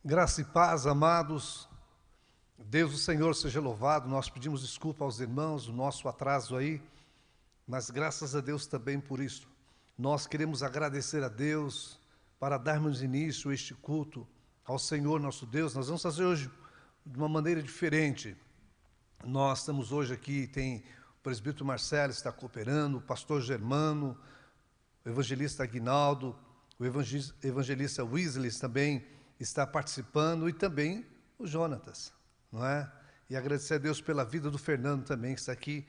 Graça e paz, amados. Deus, o Senhor, seja louvado. Nós pedimos desculpa aos irmãos, o nosso atraso aí, mas graças a Deus também por isso. Nós queremos agradecer a Deus para darmos início a este culto ao Senhor nosso Deus. Nós vamos fazer hoje de uma maneira diferente. Nós estamos hoje aqui, tem o presbítero Marcelo está cooperando, o pastor Germano, o evangelista Aguinaldo, o evangelista Wesley também está participando, e também o Jonatas, não é? E agradecer a Deus pela vida do Fernando também, que está aqui,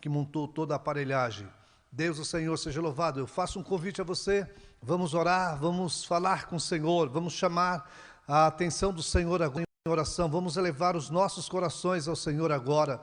que montou toda a aparelhagem. Deus, o Senhor, seja louvado. Eu faço um convite a você, vamos orar, vamos falar com o Senhor, vamos chamar a atenção do Senhor agora em oração, vamos elevar os nossos corações ao Senhor agora.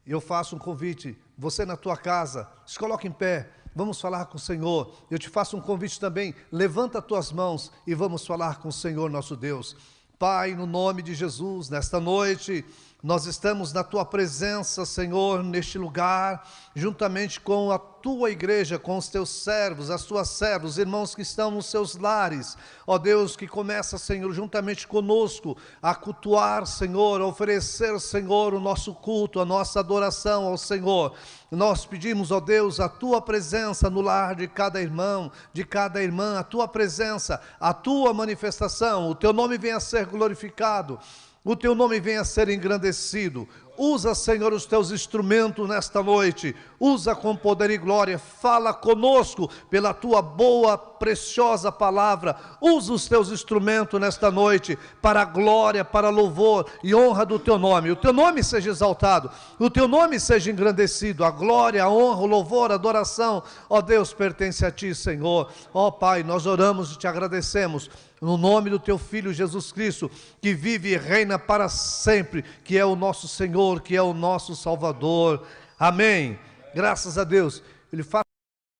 Eu faço um convite, você na tua casa, se coloque em pé, vamos falar com o Senhor. Eu te faço um convite também, levanta as tuas mãos e vamos falar com o Senhor nosso Deus. Pai, no nome de Jesus, nesta noite, nós estamos na tua presença, Senhor, neste lugar, juntamente com a tua igreja, com os teus servos, as tuas servas, os irmãos que estão nos seus lares. Ó Deus, que começa, Senhor, juntamente conosco, a cultuar, Senhor, a oferecer, Senhor, o nosso culto, a nossa adoração ao Senhor. Nós pedimos, ó Deus, a tua presença no lar de cada irmão, de cada irmã, a tua presença, a tua manifestação, o teu nome venha a ser glorificado, o teu nome venha a ser engrandecido. Usa, Senhor, os teus instrumentos nesta noite, usa com poder e glória, fala conosco pela tua boa, preciosa palavra, usa os teus instrumentos nesta noite, para a glória, para louvor e honra do teu nome. O teu nome seja exaltado, o teu nome seja engrandecido, a glória, a honra, o louvor, a adoração, ó Deus, pertence a ti, Senhor. Ó Pai, nós oramos e te agradecemos, no nome do teu Filho Jesus Cristo, que vive e reina para sempre, que é o nosso Senhor, que é o nosso Salvador. Amém. Graças a Deus. Ele faz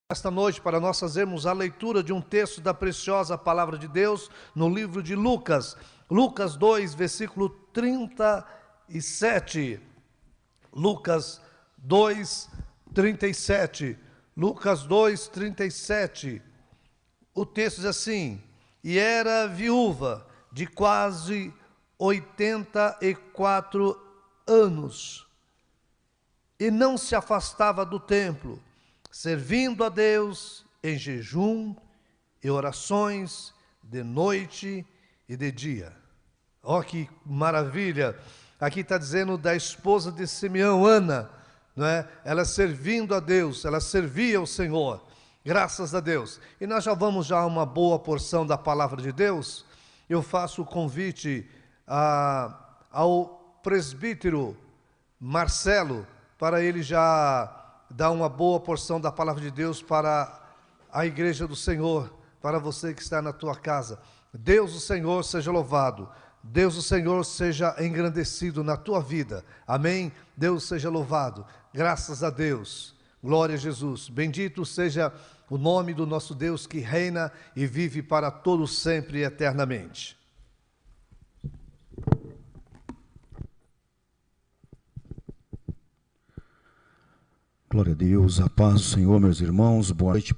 esta noite para nós fazermos a leitura de um texto da preciosa palavra de Deus no livro de Lucas. Lucas 2, versículo 37. Lucas 2, 37. Lucas 2, 37. O texto diz assim: e era viúva de quase 84 anos, e não se afastava do templo, servindo a Deus em jejum e orações de noite e de dia. Ó, que maravilha! Aqui está dizendo da esposa de Simeão, Ana, não é? Ela servindo a Deus, ela servia o Senhor. Graças a Deus. E nós já vamos a uma boa porção da palavra de Deus. Eu faço o convite ao presbítero Marcelo, para ele já dar uma boa porção da palavra de Deus para a igreja do Senhor, para você que está na tua casa. Deus o Senhor seja louvado, Deus o Senhor seja engrandecido na tua vida. Amém? Deus seja louvado. Graças a Deus. Glória a Jesus. Bendito seja o nome do nosso Deus, que reina e vive para todos sempre e eternamente. Glória a Deus, a paz do Senhor, meus irmãos, boa noite.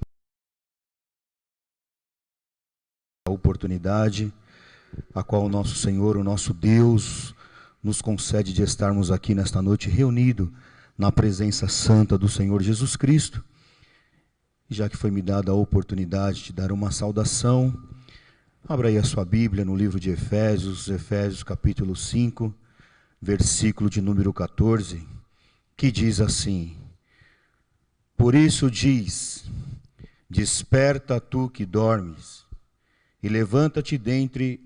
A oportunidade a qual o nosso Senhor, o nosso Deus, nos concede de estarmos aqui nesta noite reunidos na presença santa do Senhor Jesus Cristo. E já que foi me dada a oportunidade de dar uma saudação, abra aí a sua Bíblia no livro de Efésios, Efésios capítulo 5, versículo de número 14, que diz assim: por isso diz, desperta tu que dormes, e levanta-te dentre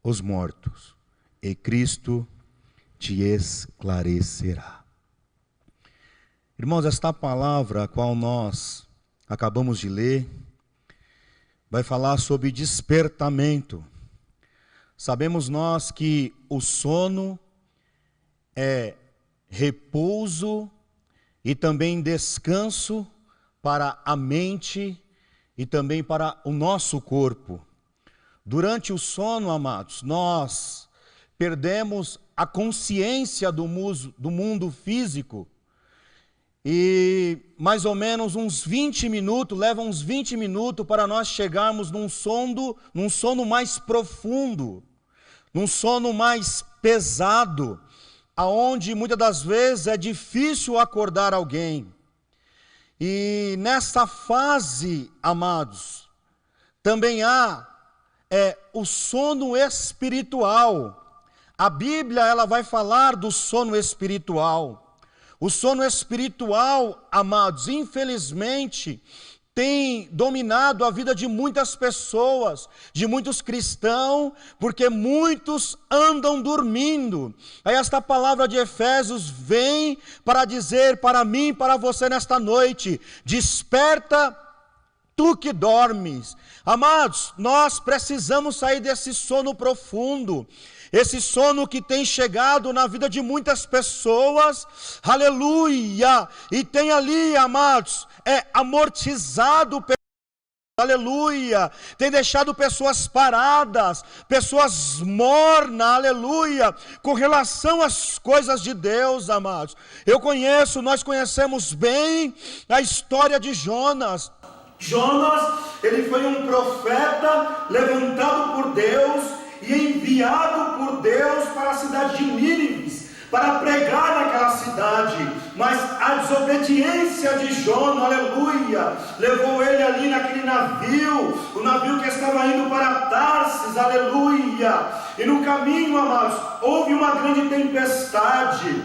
os mortos, e Cristo te esclarecerá. Irmãos, esta palavra a qual nós acabamos de ler vai falar sobre despertamento. Sabemos nós que o sono é repouso e também descanso para a mente e também para o nosso corpo. Durante o sono, amados, nós perdemos a consciência do mundo físico E mais ou menos uns 20 minutos, leva uns 20 minutos para nós chegarmos num sono mais profundo, num sono mais pesado, aonde muitas das vezes é difícil acordar alguém. E nessa fase, amados, também há o sono espiritual. A Bíblia ela vai falar do sono espiritual. O sono espiritual, amados, infelizmente, tem dominado a vida de muitas pessoas, de muitos cristãos, porque muitos andam dormindo. Aí esta palavra de Efésios vem para dizer para mim, para você nesta noite: desperta tu que dormes. Amados, nós precisamos sair desse sono profundo. Esse sono que tem chegado na vida de muitas pessoas, aleluia, e tem ali, amados, amortizado, aleluia, tem deixado pessoas paradas, pessoas mornas, aleluia, com relação às coisas de Deus, amados. Nós conhecemos bem a história de Jonas. Jonas, ele foi um profeta levantado por Deus e enviado por Deus para a cidade de Nínive, para pregar naquela cidade, mas a desobediência de Jonas, aleluia, levou ele ali naquele navio, o navio que estava indo para Tarsis, aleluia, e no caminho, amados, houve uma grande tempestade.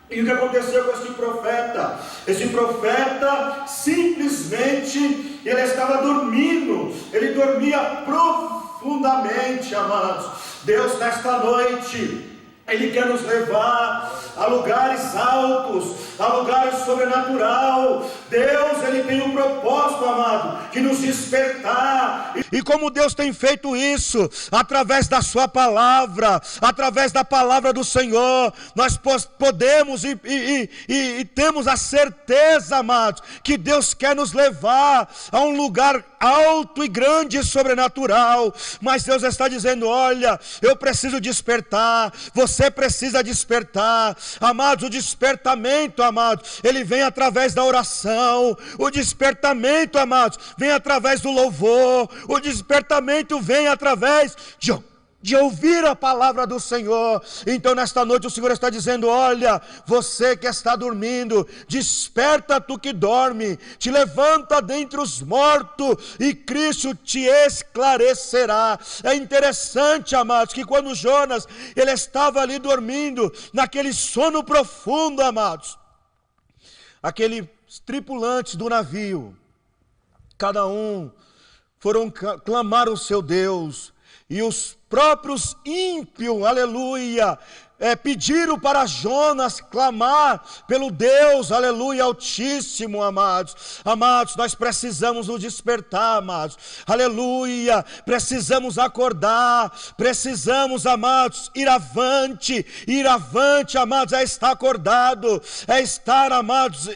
E o que aconteceu com esse profeta? Esse profeta simplesmente, ele estava dormindo, ele dormia profundamente, amados. Deus nesta noite, Ele quer nos levar a lugares altos, a lugares sobrenatural. Deus, Ele tem um propósito, amado, de nos despertar. E como Deus tem feito isso? Através da sua palavra, através da palavra do Senhor, nós podemos e temos a certeza, amados, que Deus quer nos levar a um lugar alto e grande e sobrenatural. Mas Deus está dizendo: olha, eu preciso despertar, você precisa despertar. Amados, o despertamento, amados, ele vem através da oração. O despertamento, amados, vem através do louvor. O despertamento vem através de ouvir a palavra do Senhor. Então nesta noite o Senhor está dizendo: olha, você que está dormindo, desperta tu que dorme, te levanta dentre os mortos e Cristo te esclarecerá. É interessante, amados, que quando Jonas, ele estava ali dormindo, naquele sono profundo, amados, aqueles tripulantes do navio, cada um foram clamar o seu Deus, e os próprios ímpios, aleluia, pediram para Jonas clamar pelo Deus, aleluia, Altíssimo, amados. Amados, nós precisamos nos despertar, amados, aleluia, precisamos acordar, precisamos, amados, ir avante, amados, é estar acordado, é estar, amados,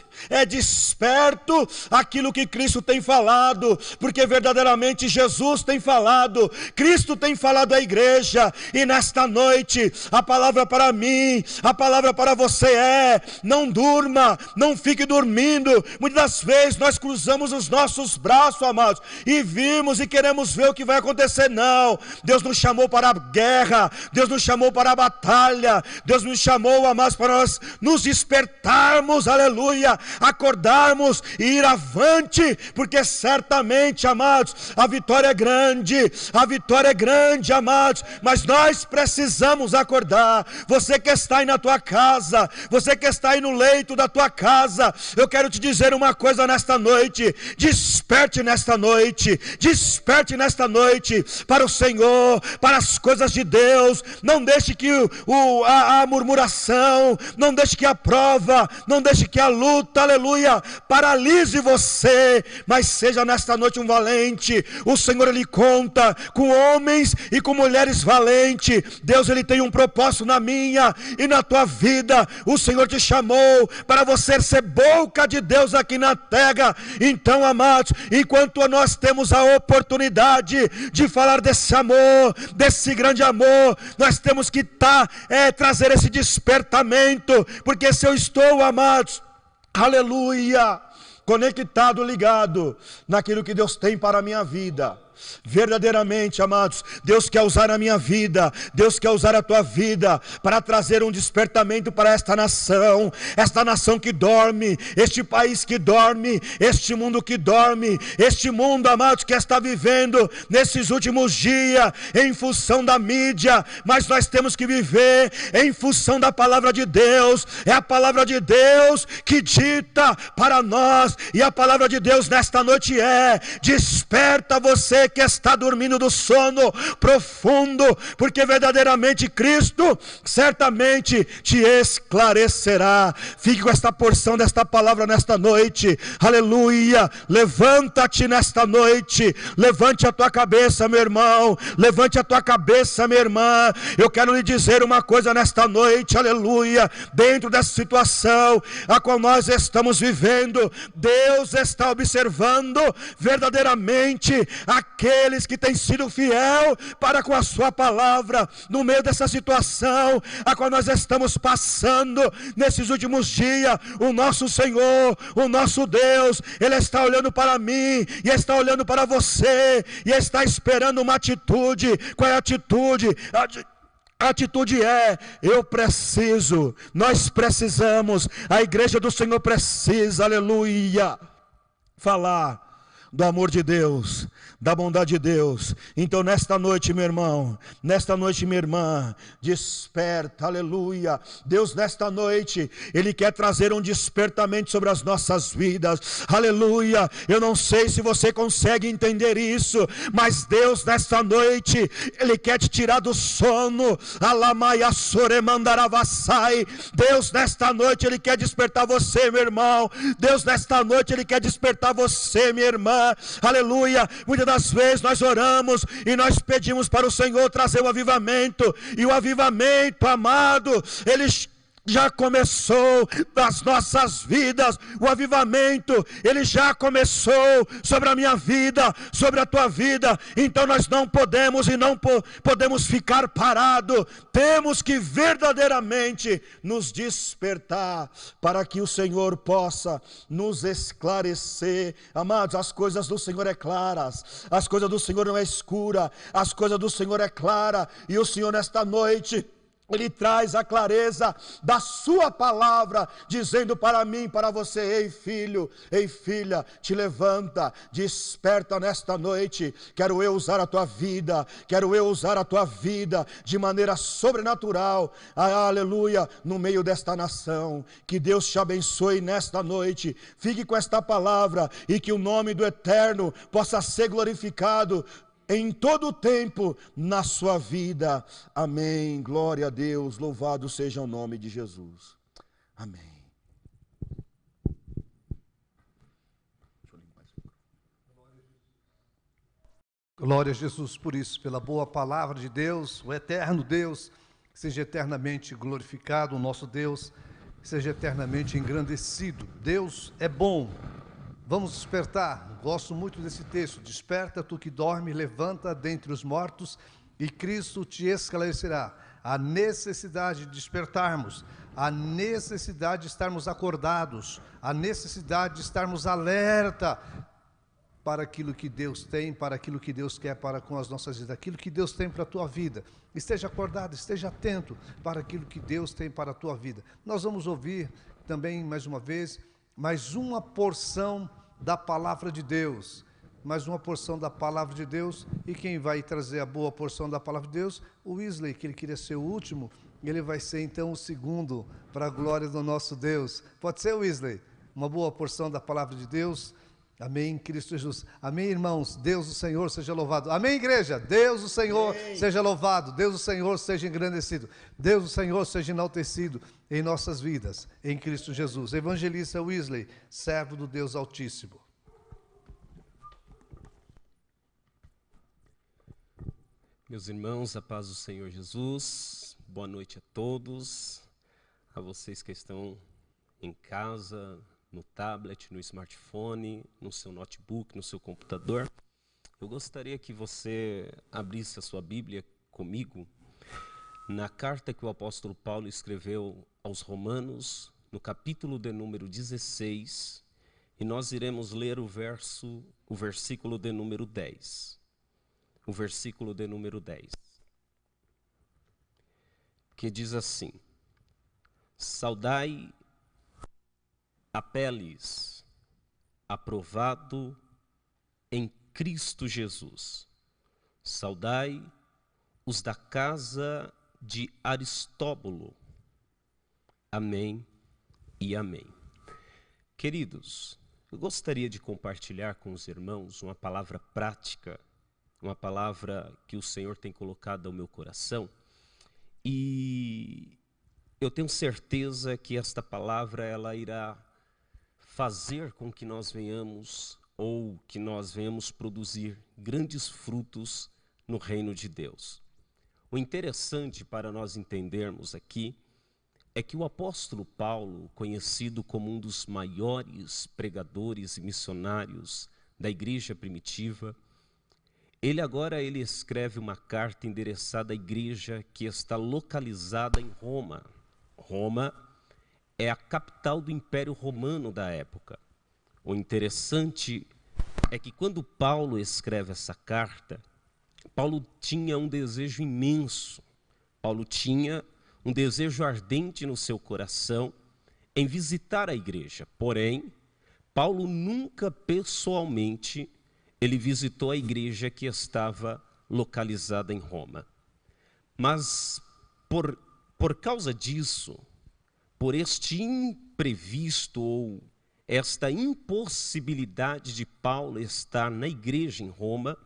desperto aquilo que Cristo tem falado, porque verdadeiramente Jesus tem falado, Cristo tem falado à igreja, e nesta noite, a palavra para mim, a palavra para você não durma, não fique dormindo. Muitas das vezes nós cruzamos os nossos braços, amados, e vimos e queremos ver o que vai acontecer. Não, Deus nos chamou para a guerra, Deus nos chamou para a batalha, Deus nos chamou, amados, para nós nos despertarmos, aleluia, acordarmos e ir avante, porque certamente, amados, a vitória é grande, amados, mas nós precisamos acordar. Você que está aí na tua casa, você que está aí no leito da tua casa, eu quero te dizer uma coisa nesta noite: desperte nesta noite para o Senhor, para as coisas de Deus. Não deixe que a murmuração, não deixe que a prova, não deixe que a luta, aleluia, paralise você, mas seja nesta noite um valente. O Senhor, Ele conta com homens e com mulheres valentes. Deus, Ele tem um propósito na minha e na tua vida. O Senhor te chamou para você ser boca de Deus aqui na terra. Então, amados, enquanto nós temos a oportunidade de falar desse amor, desse grande amor, nós temos que trazer esse despertamento, porque se eu estou, amados, aleluia, conectado, ligado naquilo que Deus tem para a minha vida. Verdadeiramente, amados, Deus quer usar a minha vida, Deus quer usar a tua vida para trazer um despertamento para esta nação que dorme, este país que dorme, este mundo que dorme, este mundo, amados, que está vivendo nesses últimos dias em função da mídia, mas nós temos que viver em função da palavra de Deus. É a palavra de Deus que dita para nós, e a palavra de Deus nesta noite é: desperta você que está dormindo do sono profundo, porque verdadeiramente Cristo certamente te esclarecerá. Fique com esta porção desta palavra nesta noite, aleluia. Levanta-te nesta noite, levante a tua cabeça, meu irmão, levante a tua cabeça, minha irmã. Eu quero lhe dizer uma coisa nesta noite, aleluia. Dentro dessa situação a qual nós estamos vivendo, Deus está observando verdadeiramente aqueles que têm sido fiel para com a sua palavra. No meio dessa situação a qual nós estamos passando nesses últimos dias, o nosso Senhor, o nosso Deus, Ele está olhando para mim e está olhando para você e está esperando uma atitude. Qual é a atitude? A atitude é: eu preciso, nós precisamos, a igreja do Senhor precisa, aleluia, falar do amor de Deus, da bondade de Deus. Então nesta noite, meu irmão, nesta noite, minha irmã, desperta, aleluia. Deus nesta noite, Ele quer trazer um despertamento sobre as nossas vidas, aleluia. Eu não sei se você consegue entender isso, mas Deus nesta noite, Ele quer te tirar do sono. Alamaia soremandaravassai. Deus nesta noite, Ele quer despertar você, meu irmão. Deus nesta noite, Ele quer despertar você, minha irmã, aleluia. Muitas das vezes nós oramos e nós pedimos para o Senhor trazer o avivamento, e o avivamento, amado, Ele já começou nas nossas vidas. O avivamento, ele já começou sobre a minha vida, sobre a tua vida. Então nós não podemos e não podemos ficar parados. Temos que verdadeiramente nos despertar para que o Senhor possa nos esclarecer. Amados, as coisas do Senhor é claras, as coisas do Senhor não é escura, as coisas do Senhor é clara. E o Senhor nesta noite, Ele traz a clareza da sua palavra, dizendo para mim, para você: ei filho, ei filha, te levanta, desperta nesta noite. Quero eu usar a tua vida, quero eu usar a tua vida de maneira sobrenatural, aleluia, no meio desta nação. Que Deus te abençoe nesta noite. Fique com esta palavra e que o nome do Eterno possa ser glorificado em todo o tempo na sua vida. Amém. Glória a Deus. Louvado seja o nome de Jesus. Amém. Glória a Jesus por isso, pela boa palavra de Deus, o eterno Deus, seja eternamente glorificado, o nosso Deus seja eternamente engrandecido. Deus é bom. Vamos despertar. Gosto muito desse texto: desperta tu que dorme, levanta dentre os mortos e Cristo te esclarecerá. A necessidade de despertarmos, a necessidade de estarmos acordados, a necessidade de estarmos alerta para aquilo que Deus tem, para aquilo que Deus quer para com as nossas vidas, aquilo que Deus tem para a tua vida. Esteja acordado, esteja atento para aquilo que Deus tem para a tua vida. Nós vamos ouvir também, mais uma vez, mais uma porção da palavra de Deus, mais uma porção da palavra de Deus. E quem vai trazer a boa porção da palavra de Deus? O Wesley, que ele queria ser o último, ele vai ser então o segundo, para a glória do nosso Deus. Pode ser, Wesley? Uma boa porção da palavra de Deus. Amém, em Cristo Jesus. Amém, irmãos. Deus o Senhor seja louvado. Amém, igreja. Deus o Senhor seja louvado. Deus o Senhor seja engrandecido. Deus o Senhor seja enaltecido em nossas vidas, em Cristo Jesus. Evangelista Wesley, servo do Deus Altíssimo. Meus irmãos, a paz do Senhor Jesus. Boa noite a todos. A vocês que estão em casa, no tablet, no smartphone, no seu notebook, no seu computador. Eu gostaria que você abrisse a sua Bíblia comigo na carta que o apóstolo Paulo escreveu aos Romanos, no capítulo de número 16, e nós iremos ler o versículo de número 10. O versículo de número 10. Que diz assim: saudai Apeles, aprovado em Cristo Jesus. Saudai os da casa de Aristóbulo. Amém e amém. Queridos, eu gostaria de compartilhar com os irmãos uma palavra prática, uma palavra que o Senhor tem colocado ao meu coração, e eu tenho certeza que esta palavra ela irá fazer com que nós venhamos produzir grandes frutos no reino de Deus. O interessante para nós entendermos aqui é que o apóstolo Paulo, conhecido como um dos maiores pregadores e missionários da igreja primitiva, ele escreve uma carta endereçada à igreja que está localizada em Roma. Roma é a capital do Império Romano da época. O interessante é que quando Paulo escreve essa carta, Paulo tinha um desejo imenso, Paulo tinha um desejo ardente no seu coração em visitar a igreja. Porém, Paulo nunca pessoalmente ele visitou a igreja que estava localizada em Roma. Mas por causa disso, por este imprevisto ou esta impossibilidade de Paulo estar na igreja em Roma,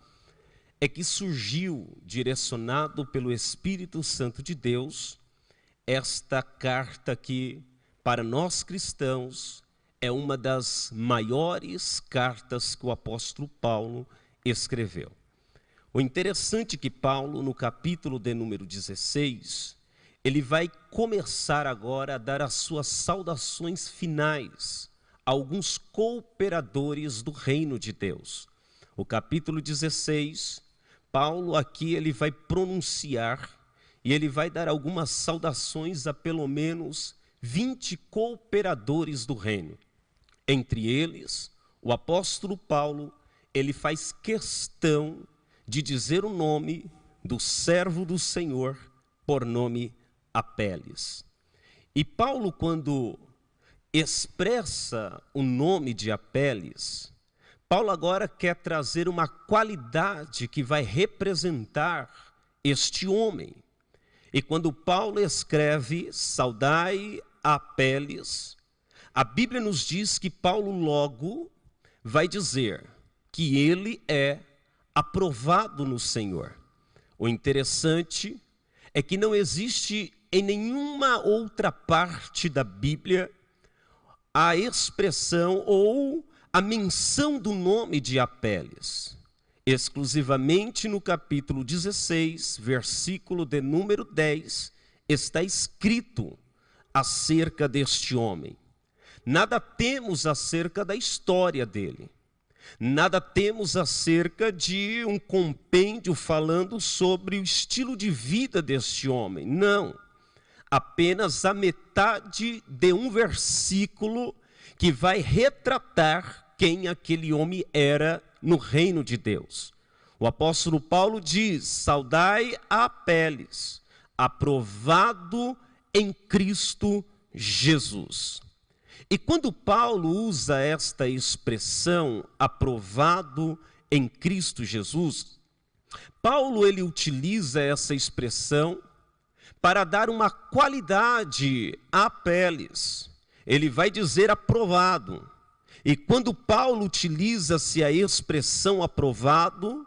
é que surgiu, direcionado pelo Espírito Santo de Deus, esta carta que, para nós cristãos, é uma das maiores cartas que o apóstolo Paulo escreveu. O interessante é que Paulo, no capítulo de número 16, ele vai começar agora a dar as suas saudações finais a alguns cooperadores do reino de Deus. O capítulo 16, Paulo aqui ele vai pronunciar e ele vai dar algumas saudações a pelo menos 20 cooperadores do reino. Entre eles, o apóstolo Paulo, ele faz questão de dizer o nome do servo do Senhor por nome Apeles. E Paulo, quando expressa o nome de Apeles, Paulo agora quer trazer uma qualidade que vai representar este homem. E quando Paulo escreve, saudai Apeles, a Bíblia nos diz que Paulo logo vai dizer que ele é aprovado no Senhor. O interessante é que não existe em nenhuma outra parte da Bíblia a expressão ou a menção do nome de Apeles. Exclusivamente no capítulo 16, versículo de número 10, está escrito acerca deste homem. Nada temos acerca da história dele. Nada temos acerca de um compêndio falando sobre o estilo de vida deste homem. Não. Apenas a metade de um versículo que vai retratar quem aquele homem era no reino de Deus. O apóstolo Paulo diz, saudai Apeles, aprovado em Cristo Jesus. E quando Paulo usa esta expressão, aprovado em Cristo Jesus, Paulo ele utiliza essa expressão para dar uma qualidade a Apeles. Ele vai dizer aprovado. E quando Paulo utiliza-se a expressão aprovado,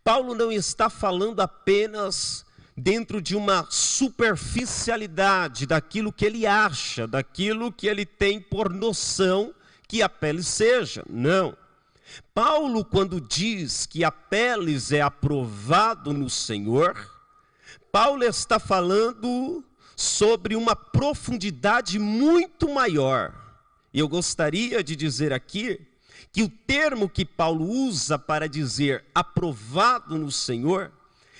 Paulo não está falando apenas dentro de uma superficialidade daquilo que ele acha, daquilo que ele tem por noção que Apeles seja. Não. Paulo, quando diz que Apeles é aprovado no Senhor, Paulo está falando sobre uma profundidade muito maior. E eu gostaria de dizer aqui que o termo que Paulo usa para dizer aprovado no Senhor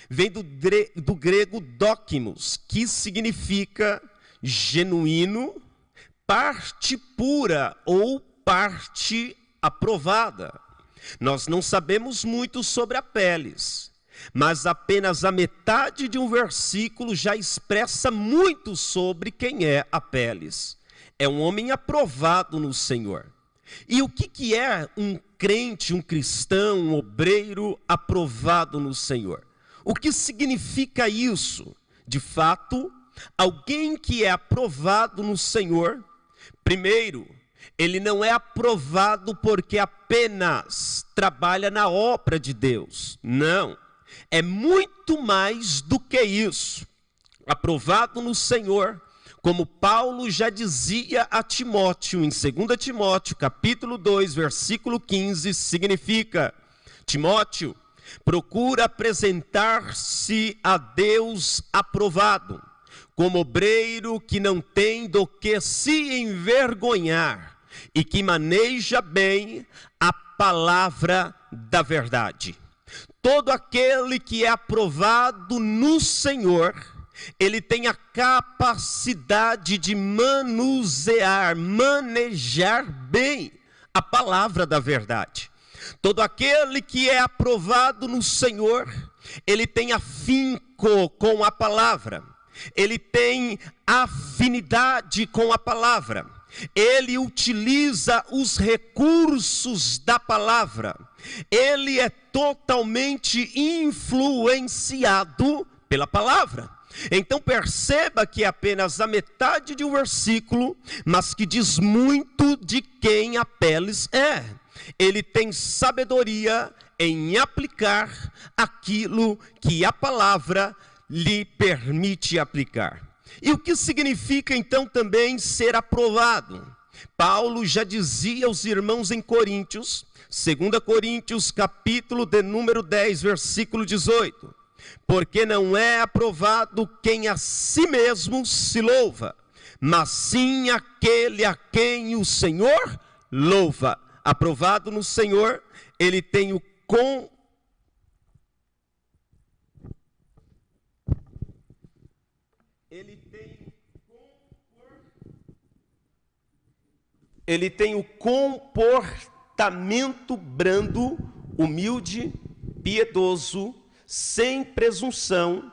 vem do grego dokimos, que significa genuíno, parte pura ou parte aprovada. Nós não sabemos muito sobre Apeles, mas apenas a metade de um versículo já expressa muito sobre quem é Apeles. É um homem aprovado no Senhor. E o que é um crente, um cristão, um obreiro aprovado no Senhor? O que significa isso? De fato, alguém que é aprovado no Senhor, primeiro, ele não é aprovado porque apenas trabalha na obra de Deus. Não, é muito mais do que isso. Aprovado no Senhor, como Paulo já dizia a Timóteo, em 2 Timóteo, capítulo 2, versículo 15, significa: Timóteo, procura apresentar-se a Deus aprovado, como obreiro que não tem do que se envergonhar e que maneja bem a palavra da verdade. Todo aquele que é aprovado no Senhor, ele tem a capacidade de manejar bem a palavra da verdade. Todo aquele que é aprovado no Senhor, ele tem afinco com a palavra, ele tem afinidade com a palavra, ele utiliza os recursos da palavra, ele é totalmente influenciado pela palavra. Então perceba que é apenas a metade de um versículo, mas que diz muito de quem Apeles é. Ele tem sabedoria em aplicar aquilo que a palavra lhe permite aplicar. E o que significa então também ser aprovado? Paulo já dizia aos irmãos em Coríntios, 2 Coríntios capítulo de número 10, versículo 18: porque não é aprovado quem a si mesmo se louva, mas sim aquele a quem o Senhor louva. Aprovado no Senhor, ele tem ele tem o comportamento brando, humilde, piedoso, sem presunção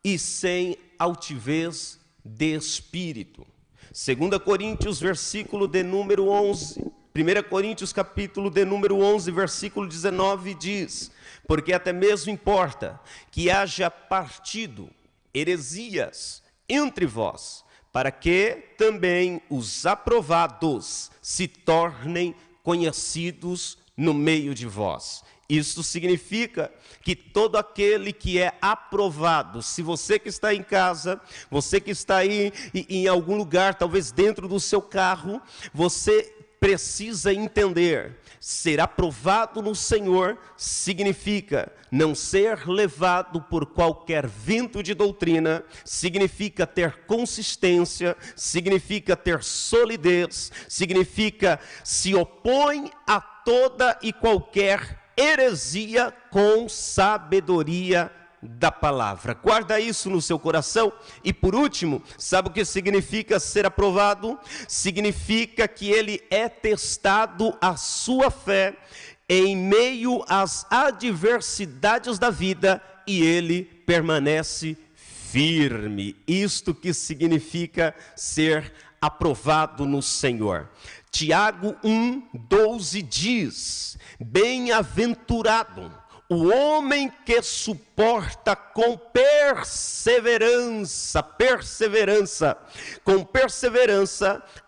e sem altivez de espírito. 2 Coríntios, versículo de número 11. 1 Coríntios, capítulo de número 11, versículo 19, diz: porque até mesmo importa que haja partido, heresias, entre vós, para que também os aprovados se tornem conhecidos no meio de vós. Isso significa que todo aquele que é aprovado, se você que está em casa, você que está aí em algum lugar, talvez dentro do seu carro, você precisa entender: ser aprovado no Senhor significa não ser levado por qualquer vento de doutrina, significa ter consistência, significa ter solidez, significa se opõe a toda e qualquer heresia com sabedoria da palavra. Guarda isso no seu coração. E por último, sabe o que significa ser aprovado? Significa que ele é testado a sua fé em meio às adversidades da vida e ele permanece firme. Isto que significa ser aprovado no Senhor. Tiago 1:12 diz: bem-aventurado o homem que suporta com perseverança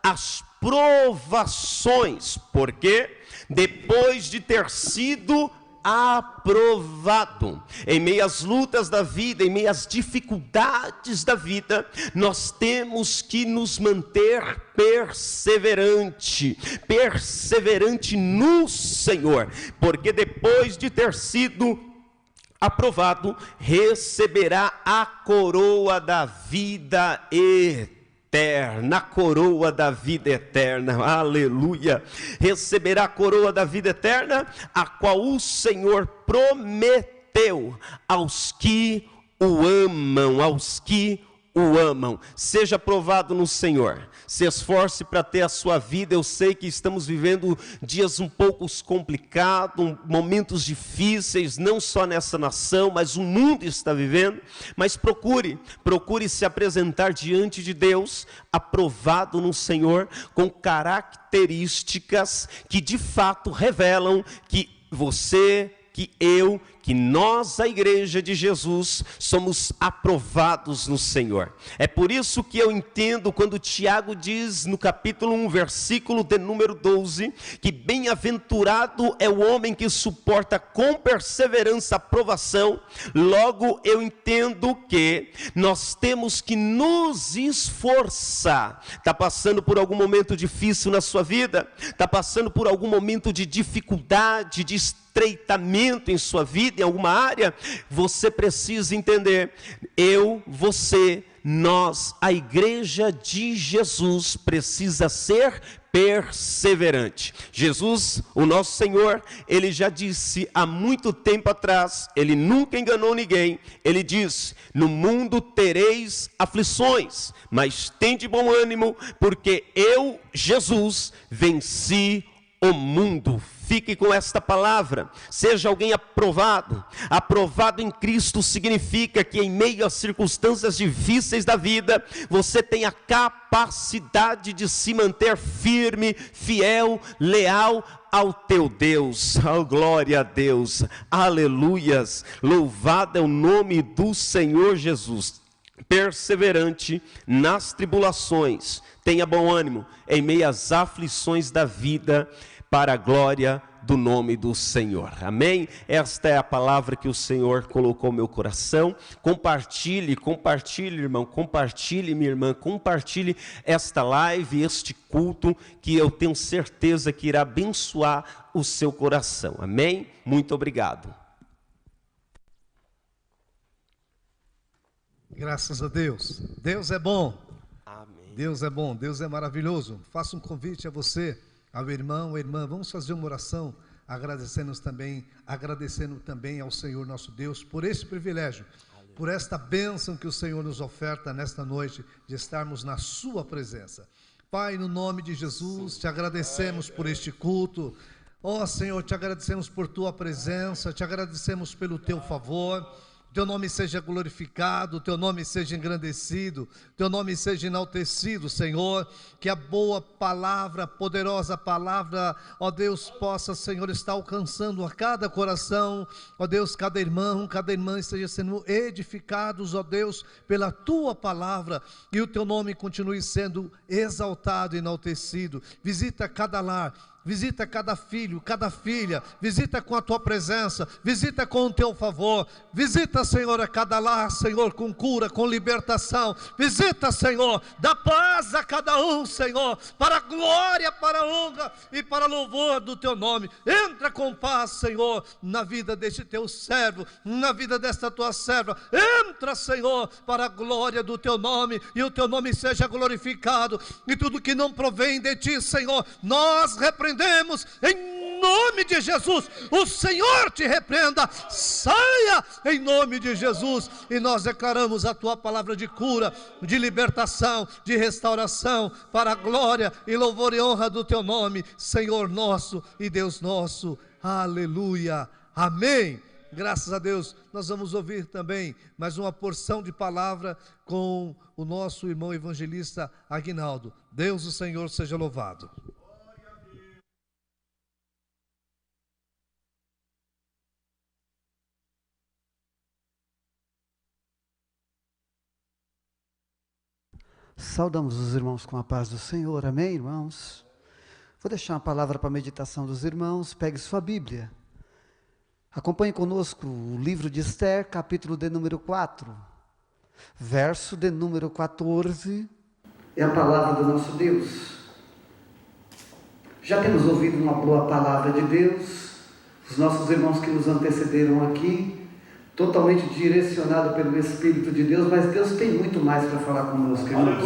as provações, porque depois de ter sido aprovado, em meio às lutas da vida, em meio às dificuldades da vida, nós temos que nos manter perseverante no Senhor, porque depois de ter sido aprovado, receberá a coroa da vida eterna. A coroa da vida eterna, aleluia, receberá a coroa da vida eterna, a qual o Senhor prometeu aos que o amam, aos que o amam. Seja aprovado no Senhor. Se esforce para ter a sua vida. Eu sei que estamos vivendo dias um pouco complicados, momentos difíceis, não só nessa nação, mas o mundo está vivendo. Mas procure se apresentar diante de Deus, aprovado no Senhor, com características que de fato revelam que você, que eu, que nós, a igreja de Jesus, somos aprovados no Senhor. É por isso que eu entendo quando Tiago diz no capítulo 1, versículo de número 12, que bem-aventurado é o homem que suporta com perseverança a provação. Logo eu entendo que nós temos que nos esforçar. Está passando por algum momento difícil na sua vida? Está passando por algum momento de dificuldade, de estreitamento em sua vida, em alguma área? Você precisa entender, eu, você, nós, a igreja de Jesus precisa ser perseverante. Jesus, o nosso Senhor, ele já disse há muito tempo atrás, ele nunca enganou ninguém. Ele disse: no mundo tereis aflições, mas tende bom ânimo, porque eu, Jesus, venci o mundo. Fique com esta palavra, seja alguém aprovado. Aprovado em Cristo significa que em meio às circunstâncias difíceis da vida, você tem a capacidade de se manter firme, fiel, leal ao teu Deus. Oh, glória a Deus, aleluias, louvado é o nome do Senhor Jesus. Perseverante nas tribulações, tenha bom ânimo em meio às aflições da vida, para a glória do nome do Senhor. Amém? Esta é a palavra que o Senhor colocou no meu coração. Compartilhe, irmão, compartilhe, minha irmã, compartilhe esta live, este culto, que eu tenho certeza que irá abençoar o seu coração. Amém? Muito obrigado. Graças a Deus. Deus é bom. Amém. Deus é bom, Deus é maravilhoso. Faço um convite a você, ao irmão, à irmã, vamos fazer uma oração, agradecendo também ao Senhor nosso Deus por esse privilégio, por esta bênção que o Senhor nos oferta nesta noite, de estarmos na sua presença. Pai, no nome de Jesus, te agradecemos por este culto. Ó Senhor, te agradecemos por tua presença, te agradecemos pelo teu favor. Teu nome seja glorificado, teu nome seja engrandecido, teu nome seja enaltecido, Senhor. Que a boa palavra, poderosa palavra, ó Deus, possa, Senhor, estar alcançando a cada coração, ó Deus, cada irmão, cada irmã esteja sendo edificados, ó Deus, pela tua palavra, e o teu nome continue sendo exaltado e enaltecido. Visita cada lar, visita cada filho, cada filha, visita com a tua presença, visita com o teu favor, visita, Senhor, a cada lar, Senhor, com cura, com libertação, visita, Senhor, dá paz a cada um, Senhor, para a glória, para a honra e para louvor do teu nome. Entra com paz, Senhor, na vida deste teu servo, na vida desta tua serva. Entra, Senhor, para a glória do teu nome, e o teu nome seja glorificado, e tudo que não provém de ti, Senhor, nós repreendemos em nome de Jesus. O Senhor te repreenda, saia em nome de Jesus, e nós declaramos a tua palavra de cura, de libertação, de restauração, para a glória e louvor e honra do teu nome, Senhor nosso e Deus nosso. Aleluia, amém. Graças a Deus. Nós vamos ouvir também mais uma porção de palavra com o nosso irmão evangelista Aguinaldo. Deus, o Senhor, seja louvado. Saudamos os irmãos com a paz do Senhor, amém, irmãos? Vou deixar uma palavra para a meditação dos irmãos. Pegue sua Bíblia, acompanhe conosco o livro de Esther, capítulo de número 4, verso de número 14, é a palavra do nosso Deus. Já temos ouvido uma boa palavra de Deus, os nossos irmãos que nos antecederam aqui, totalmente direcionado pelo Espírito de Deus, mas Deus tem muito mais para falar conosco, irmãos.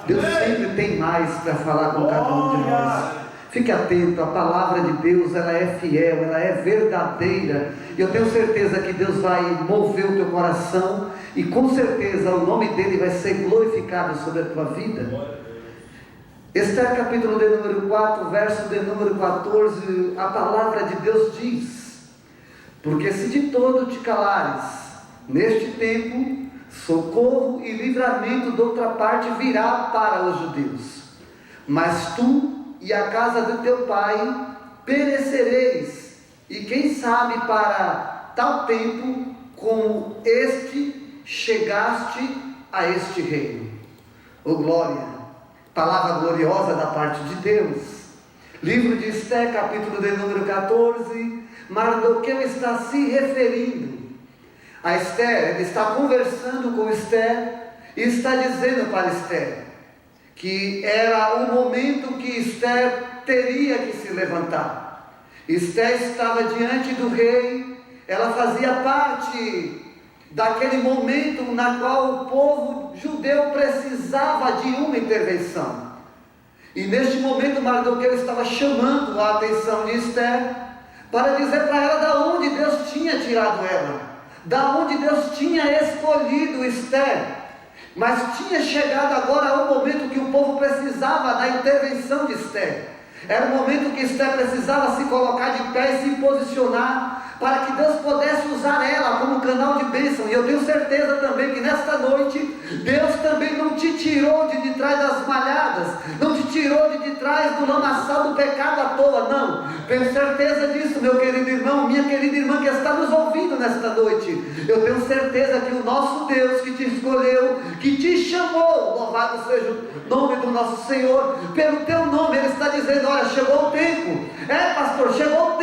Deus sempre tem mais para falar com cada um de nós. Fique atento, a palavra de Deus, ela é fiel, ela é verdadeira, e eu tenho certeza que Deus vai mover o teu coração e com certeza o nome dele vai ser glorificado sobre a tua vida. Esther capítulo de número 4, verso de número 14, a palavra de Deus diz: porque se de todo te calares, neste tempo, socorro e livramento de outra parte virá para os judeus, mas tu e a casa de teu pai perecereis, e quem sabe para tal tempo como este chegaste a este reino. Oh glória! Palavra gloriosa da parte de Deus. Livro de Esther, capítulo de número 14. Mardoqueu está se referindo a Esther. Ele está conversando com Esther e está dizendo para Esther que era o momento que Esther teria que se levantar. Esther estava diante do rei. Ela fazia parte daquele momento na qual o povo judeu precisava de uma intervenção. E neste momento Mardoqueu estava chamando a atenção de Esther para dizer para ela da onde Deus tinha tirado ela, da onde Deus tinha escolhido Esther. Mas tinha chegado agora o momento que o povo precisava da intervenção de Esther. Era o momento que Esther precisava se colocar de pé e se posicionar para que Deus pudesse usar ela como canal de bênção. E eu tenho certeza também que nesta noite Deus também não te tirou de trás das malhadas, não te tirou de trás do lamaçal do pecado à toa, não. Tenho certeza disso, meu querido irmão, minha querida irmã que está nos ouvindo nesta noite. Eu tenho certeza que o nosso Deus que te escolheu, que te chamou, louvado seja o nome do nosso Senhor, pelo teu nome, Ele está dizendo: olha, chegou o tempo. Pastor, chegou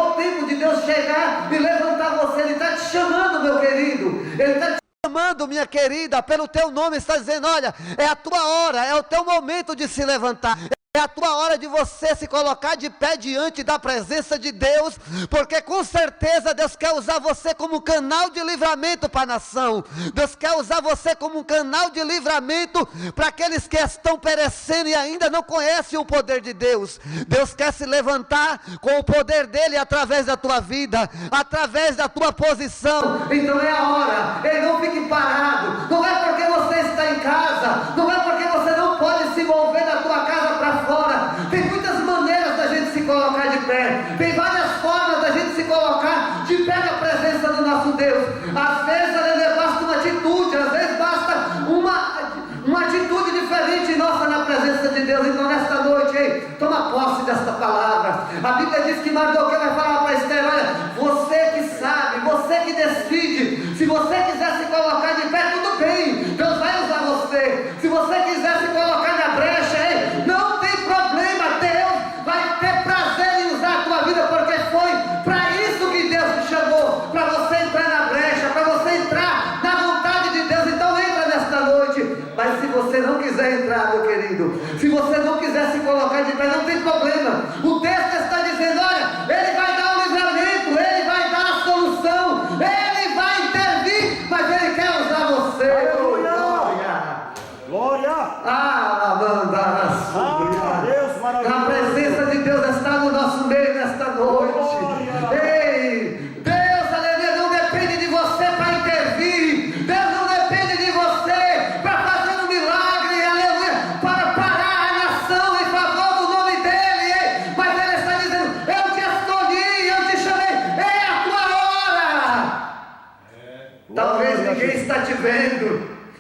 o tempo de Deus chegar e levantar você. Ele está te chamando, meu querido. Ele está te chamando, minha querida, pelo teu nome. Está dizendo: olha, é a tua hora, é o teu momento de se levantar. É a tua hora de você se colocar de pé diante da presença de Deus, porque com certeza Deus quer usar você como canal de livramento para a nação. Deus quer usar você como um canal de livramento para aqueles que estão perecendo e ainda não conhecem o poder de Deus. Deus quer se levantar com o poder dele através da tua vida, através da tua posição. Então é a hora. Ei, não fique parado. Não é porque você está em casa, não é porque você não pode se mover da tua casa para fora. Tem muitas maneiras da gente se colocar de pé, tem várias formas da gente se colocar de pé na presença do nosso Deus. Às vezes basta uma atitude, às vezes basta uma atitude diferente nossa na presença de Deus. Então nesta noite, ei, toma posse desta palavra. A Bíblia diz que Mardoqueu vai falar para Esther: olha, você que sabe, você que decide. Se você quiser se colocar de pé, tudo bem, Deus vai usar você. Se você quiser se colocar na brecha, ei, não tem problema, Deus vai ter prazer em usar a tua vida, porque foi para isso que Deus te chamou, para você entrar na brecha, para você entrar na vontade de Deus. Então entra nesta noite. Mas se você não quiser entrar, meu querido, se você não quiser se colocar de pé, não tem problema. O texto está dizendo: olha, Ele vai dar o livramento, Ele vai dar a solução, Ele vai intervir, mas Ele quer usar você. Aleluia! Glória! Deus maravilhoso. A presença de Deus está no nosso meio nesta noite. Ei, Deus, aleluia, não depende de você para intervir. Deus não depende de você para fazer um milagre, aleluia, para parar a nação em favor do nome dEle. Ei, mas Ele está dizendo: eu te escolhi, eu te chamei, é a tua hora. Talvez ninguém está te vendo,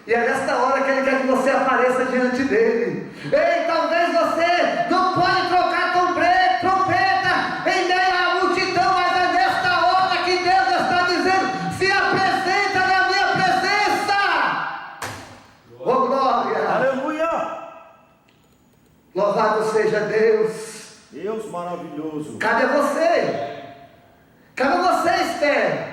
e é nesta hora que Ele quer que você apareça diante dEle. Ei, talvez você não pode trocar trompeta em meio à multidão, mas é nesta hora que Deus está dizendo: se apresenta na minha presença. Oh glória! Aleluia! Louvado seja Deus. Deus maravilhoso. Cabe a você. Cabe a você, Esther.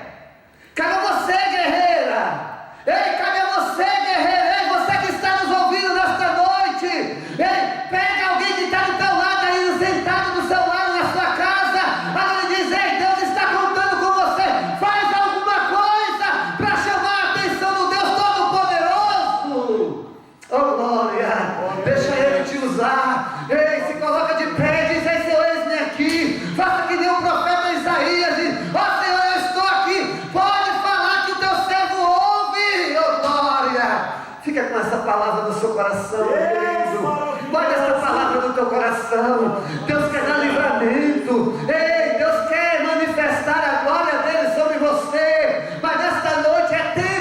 Cabe a você, guerreira. Ei, cabe a você, guerreira. Ei, você que está nos ouvindo nesta noite. Ei, pega alguém que está do teu lado aí, sentado do seu lado na sua casa. Agora diz: ei, Deus está contando com você. Faz alguma coisa para chamar a atenção do Deus Todo-Poderoso. Oh glória! Deixa Ele te usar. Ei, se coloca de pé e diz: ei, Senhor, eis-me aqui. Faça que nem o profeta Isaías diz: ó Senhor, eu estou aqui. Pode falar que o teu servo ouve. Fica com essa palavra no seu coração, querido. Guarda essa palavra no teu coração. Deus quer dar livramento. Ei, Deus quer manifestar a glória dele sobre você. Mas nesta noite é tempo.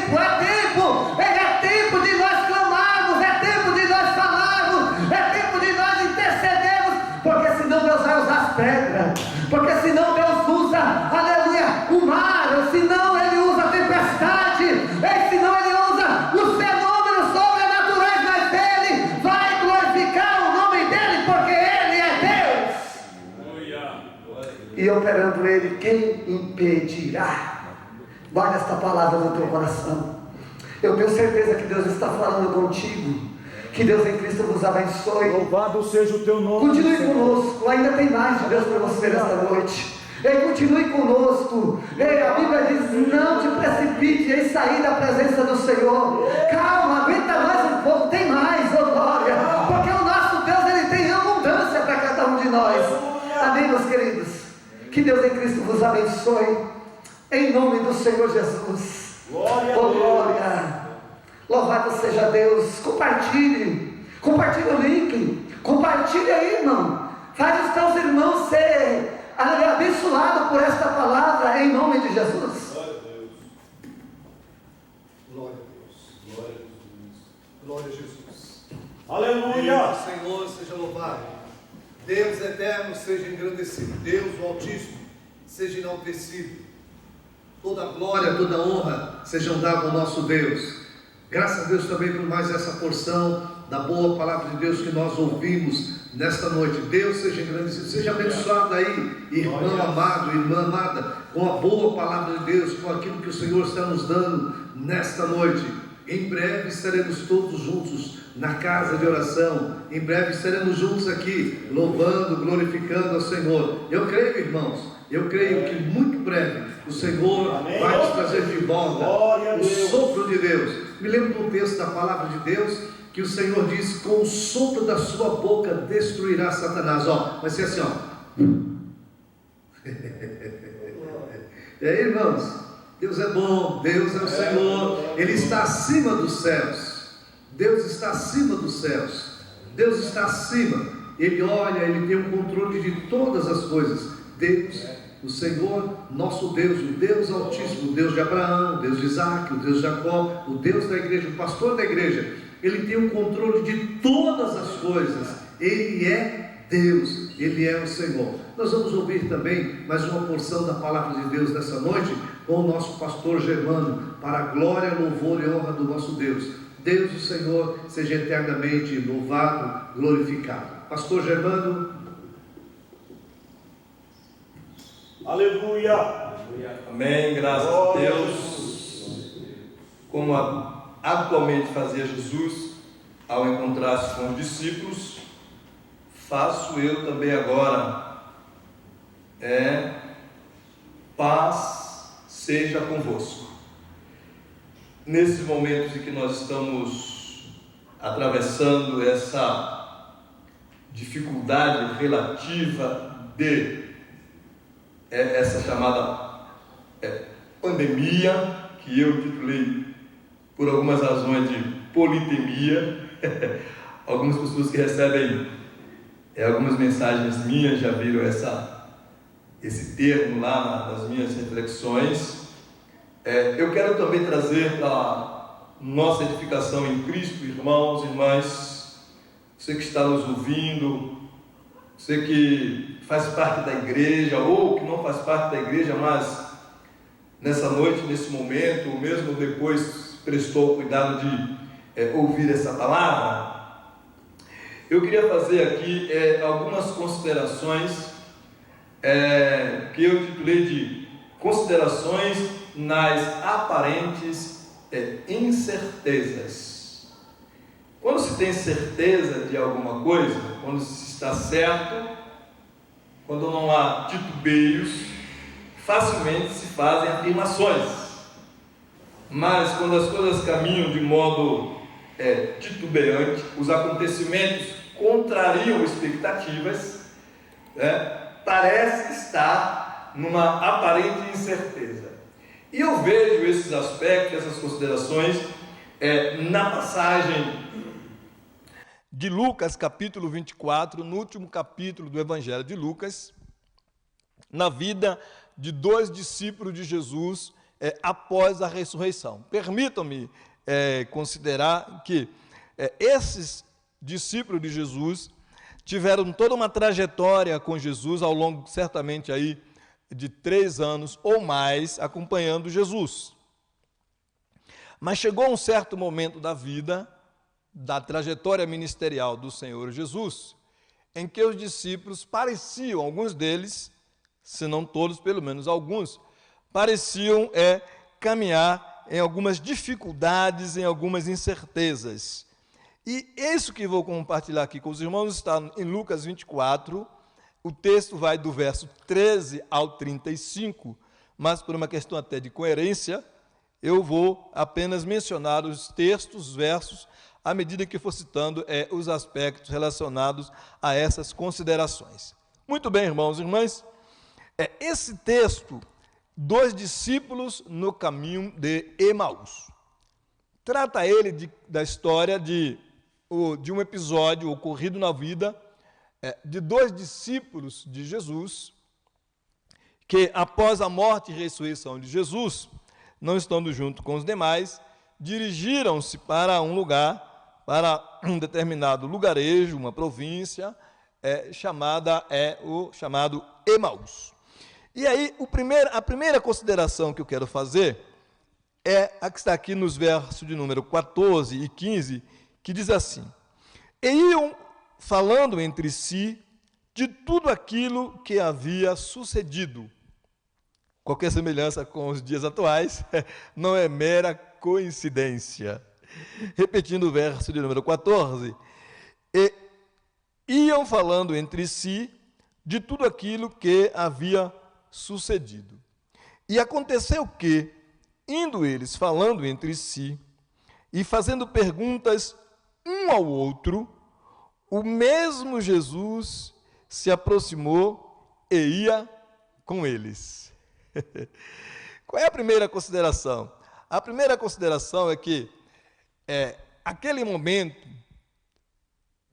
É tempo de nós clamarmos, é tempo de nós falarmos, é tempo de nós intercedermos, porque senão Deus vai usar as pedras, porque senão Deus usa, aleluia, o mar, senão Ele usa a tempestade, senão Ele usa os fenômenos sobrenaturais, mas Ele vai glorificar o nome dEle, porque Ele é Deus. E operando Ele, quem impedirá? Guarda esta palavra no teu coração. Eu tenho certeza que Deus está falando contigo. Que Deus em Cristo vos abençoe. Louvado seja o teu nome. Continue conosco. Ainda tem mais de Deus para você nesta noite. Ei, continue conosco. Ei, a Bíblia diz: não te precipite em sair da presença do Senhor. Calma, aguenta mais um pouco. Tem mais, oh glória. Porque o nosso Deus, Ele tem abundância para cada um de nós. Amém, meus queridos. Que Deus em Cristo vos abençoe. Em nome do Senhor Jesus. Glória Oh a Deus. glória. Louvado seja Deus. Compartilhe o link, compartilhe aí, irmão. Faz os teus irmãos ser abençoados por esta palavra, em nome de Jesus. Glória a Deus. Glória a Deus. Glória a Jesus. Aleluia. Deus, Senhor, seja louvado. Deus eterno seja engrandecido. Deus, o Altíssimo, seja enaltecido. Toda glória, toda honra sejam dadas ao nosso Deus. Graças a Deus também por mais essa porção da boa palavra de Deus que nós ouvimos nesta noite. Deus seja engrandecido, seja abençoado aí, irmão amado, irmã amada, com a boa palavra de Deus, com aquilo que o Senhor está nos dando nesta noite. Em breve estaremos todos juntos na casa de oração. Em breve estaremos juntos aqui, louvando, glorificando ao Senhor. Eu creio, irmãos, eu creio que muito breve o Senhor vai nos trazer de volta o sopro de Deus. Me lembro de um texto da palavra de Deus que o Senhor diz: com o sopro da sua boca destruirá Satanás. Vai ser assim, E aí, irmãos, Deus é bom, Deus é o Senhor, Ele está acima dos céus. Deus está acima dos céus. Deus está acima. Ele olha, Ele tem o controle de todas as coisas. Deus, o Senhor, nosso Deus, o Deus Altíssimo, o Deus de Abraão, o Deus de Isaac, o Deus de Jacó, o Deus da igreja, o pastor da igreja, Ele tem o controle de todas as coisas. Ele é Deus, Ele é o Senhor. Nós vamos ouvir também mais uma porção da palavra de Deus nessa noite com o nosso pastor Germano, para a glória, louvor e honra do nosso Deus. Deus, o Senhor, seja eternamente louvado, glorificado. Pastor Germano. Aleluia. Amém, graças a Deus. Como atualmente fazia Jesus ao encontrar-se com os discípulos, faço eu também agora. Paz seja convosco. Nesses momentos em que nós estamos atravessando essa dificuldade relativa de essa chamada pandemia, que eu titulei por algumas razões de politemia. Algumas pessoas que recebem algumas mensagens minhas já viram esse termo lá nas minhas reflexões. Eu quero também trazer para a nossa edificação em Cristo, irmãos e irmãs, você que está nos ouvindo, você que faz parte da igreja ou que não faz parte da igreja, mas nessa noite, nesse momento, ou mesmo depois prestou o cuidado de ouvir essa palavra, eu queria fazer aqui algumas considerações que eu titulei de considerações nas aparentes incertezas. Quando se tem certeza de alguma coisa, quando se está certo, quando não há titubeios, facilmente se fazem afirmações. Mas quando as coisas caminham de modo titubeante, os acontecimentos contrariam expectativas, parece estar numa aparente incerteza. E eu vejo esses aspectos, essas considerações, na passagem de Lucas, capítulo 24, no último capítulo do Evangelho de Lucas, na vida de 2 discípulos de Jesus após a ressurreição. Permitam-me considerar que esses discípulos de Jesus tiveram toda uma trajetória com Jesus ao longo, certamente, aí, de 3 anos ou mais acompanhando Jesus. Mas chegou um certo momento da vida, da trajetória ministerial do Senhor Jesus, em que os discípulos pareciam, alguns deles, se não todos, pelo menos alguns, pareciam caminhar em algumas dificuldades, em algumas incertezas. E isso que vou compartilhar aqui com os irmãos está em Lucas 24, o texto vai do verso 13 ao 35, mas por uma questão até de coerência, eu vou apenas mencionar os textos, os versos, à medida que for citando os aspectos relacionados a essas considerações. Muito bem, irmãos e irmãs, esse texto, 2 discípulos no caminho de Emaús. Trata ele da história de um episódio ocorrido na vida de 2 discípulos de Jesus, que após a morte e ressurreição de Jesus, não estando junto com os demais, dirigiram-se para um lugar, para um determinado lugarejo, uma província, chamado Emaús. E aí, a primeira consideração que eu quero fazer é a que está aqui nos versos de número 14 e 15, que diz assim: E iam falando entre si de tudo aquilo que havia sucedido. Qualquer semelhança com os dias atuais não é mera coincidência. Repetindo o verso de número 14. E iam falando entre si de tudo aquilo que havia sucedido. E aconteceu que, indo eles falando entre si e fazendo perguntas um ao outro, o mesmo Jesus se aproximou e ia com eles. Qual é a primeira consideração? A primeira consideração é que aquele momento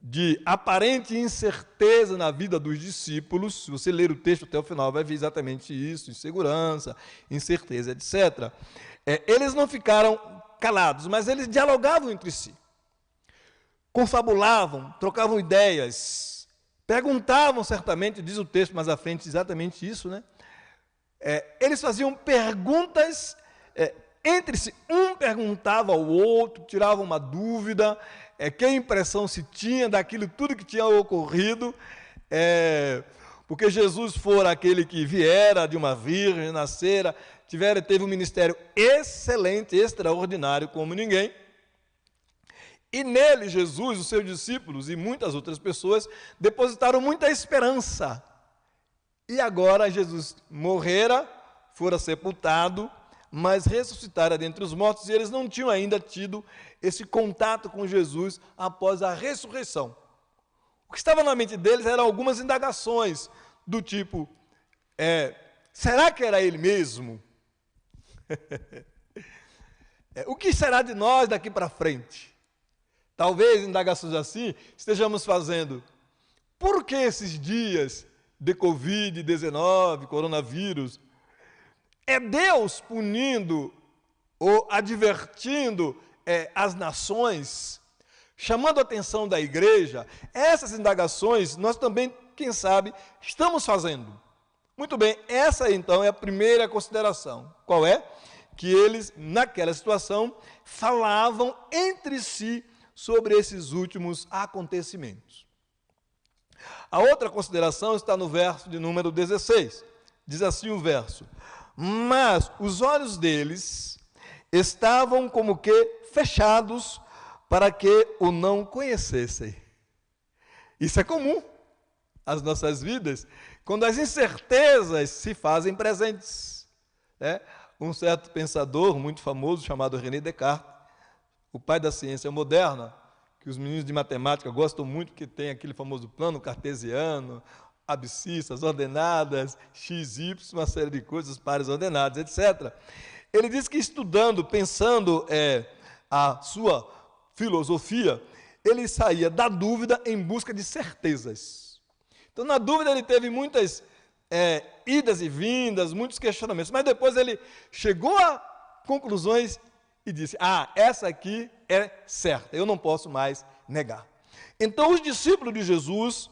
de aparente incerteza na vida dos discípulos, se você ler o texto até o final, vai ver exatamente isso, insegurança, incerteza, etc. Eles não ficaram calados, mas eles dialogavam entre si. Confabulavam, trocavam ideias, perguntavam certamente, diz o texto mais à frente exatamente isso, né? Eles faziam perguntas entre si, um perguntava ao outro, tirava uma dúvida, que impressão se tinha daquilo tudo que tinha ocorrido, porque Jesus fora aquele que viera de uma virgem, nascera, teve um ministério excelente, extraordinário como ninguém, e nele Jesus, os seus discípulos e muitas outras pessoas depositaram muita esperança. E agora Jesus morrera, fora sepultado, mas ressuscitara dentre os mortos, e eles não tinham ainda tido esse contato com Jesus após a ressurreição. O que estava na mente deles eram algumas indagações, do tipo, será que era ele mesmo? O que será de nós daqui para frente? Talvez indagações assim estejamos fazendo. Por que esses dias de Covid-19, coronavírus? É Deus punindo ou advertindo as nações, chamando a atenção da igreja? Essas indagações nós também, quem sabe, estamos fazendo. Muito bem, essa então é a primeira consideração. Qual é? Que eles, naquela situação, falavam entre si sobre esses últimos acontecimentos. A outra consideração está no verso de número 16. Diz assim o verso: Mas os olhos deles estavam como que fechados para que o não conhecessem. Isso é comum às nossas vidas, quando as incertezas se fazem presentes. Um certo pensador muito famoso, chamado René Descartes, o pai da ciência moderna, que os meninos de matemática gostam muito, porque tem aquele famoso plano cartesiano, abscissas, ordenadas, x, y, uma série de coisas, pares ordenados, etc. Ele diz que estudando, pensando a sua filosofia, ele saía da dúvida em busca de certezas. Então, na dúvida, ele teve muitas idas e vindas, muitos questionamentos, mas depois ele chegou a conclusões e disse: essa aqui é certa, eu não posso mais negar. Então, os discípulos de Jesus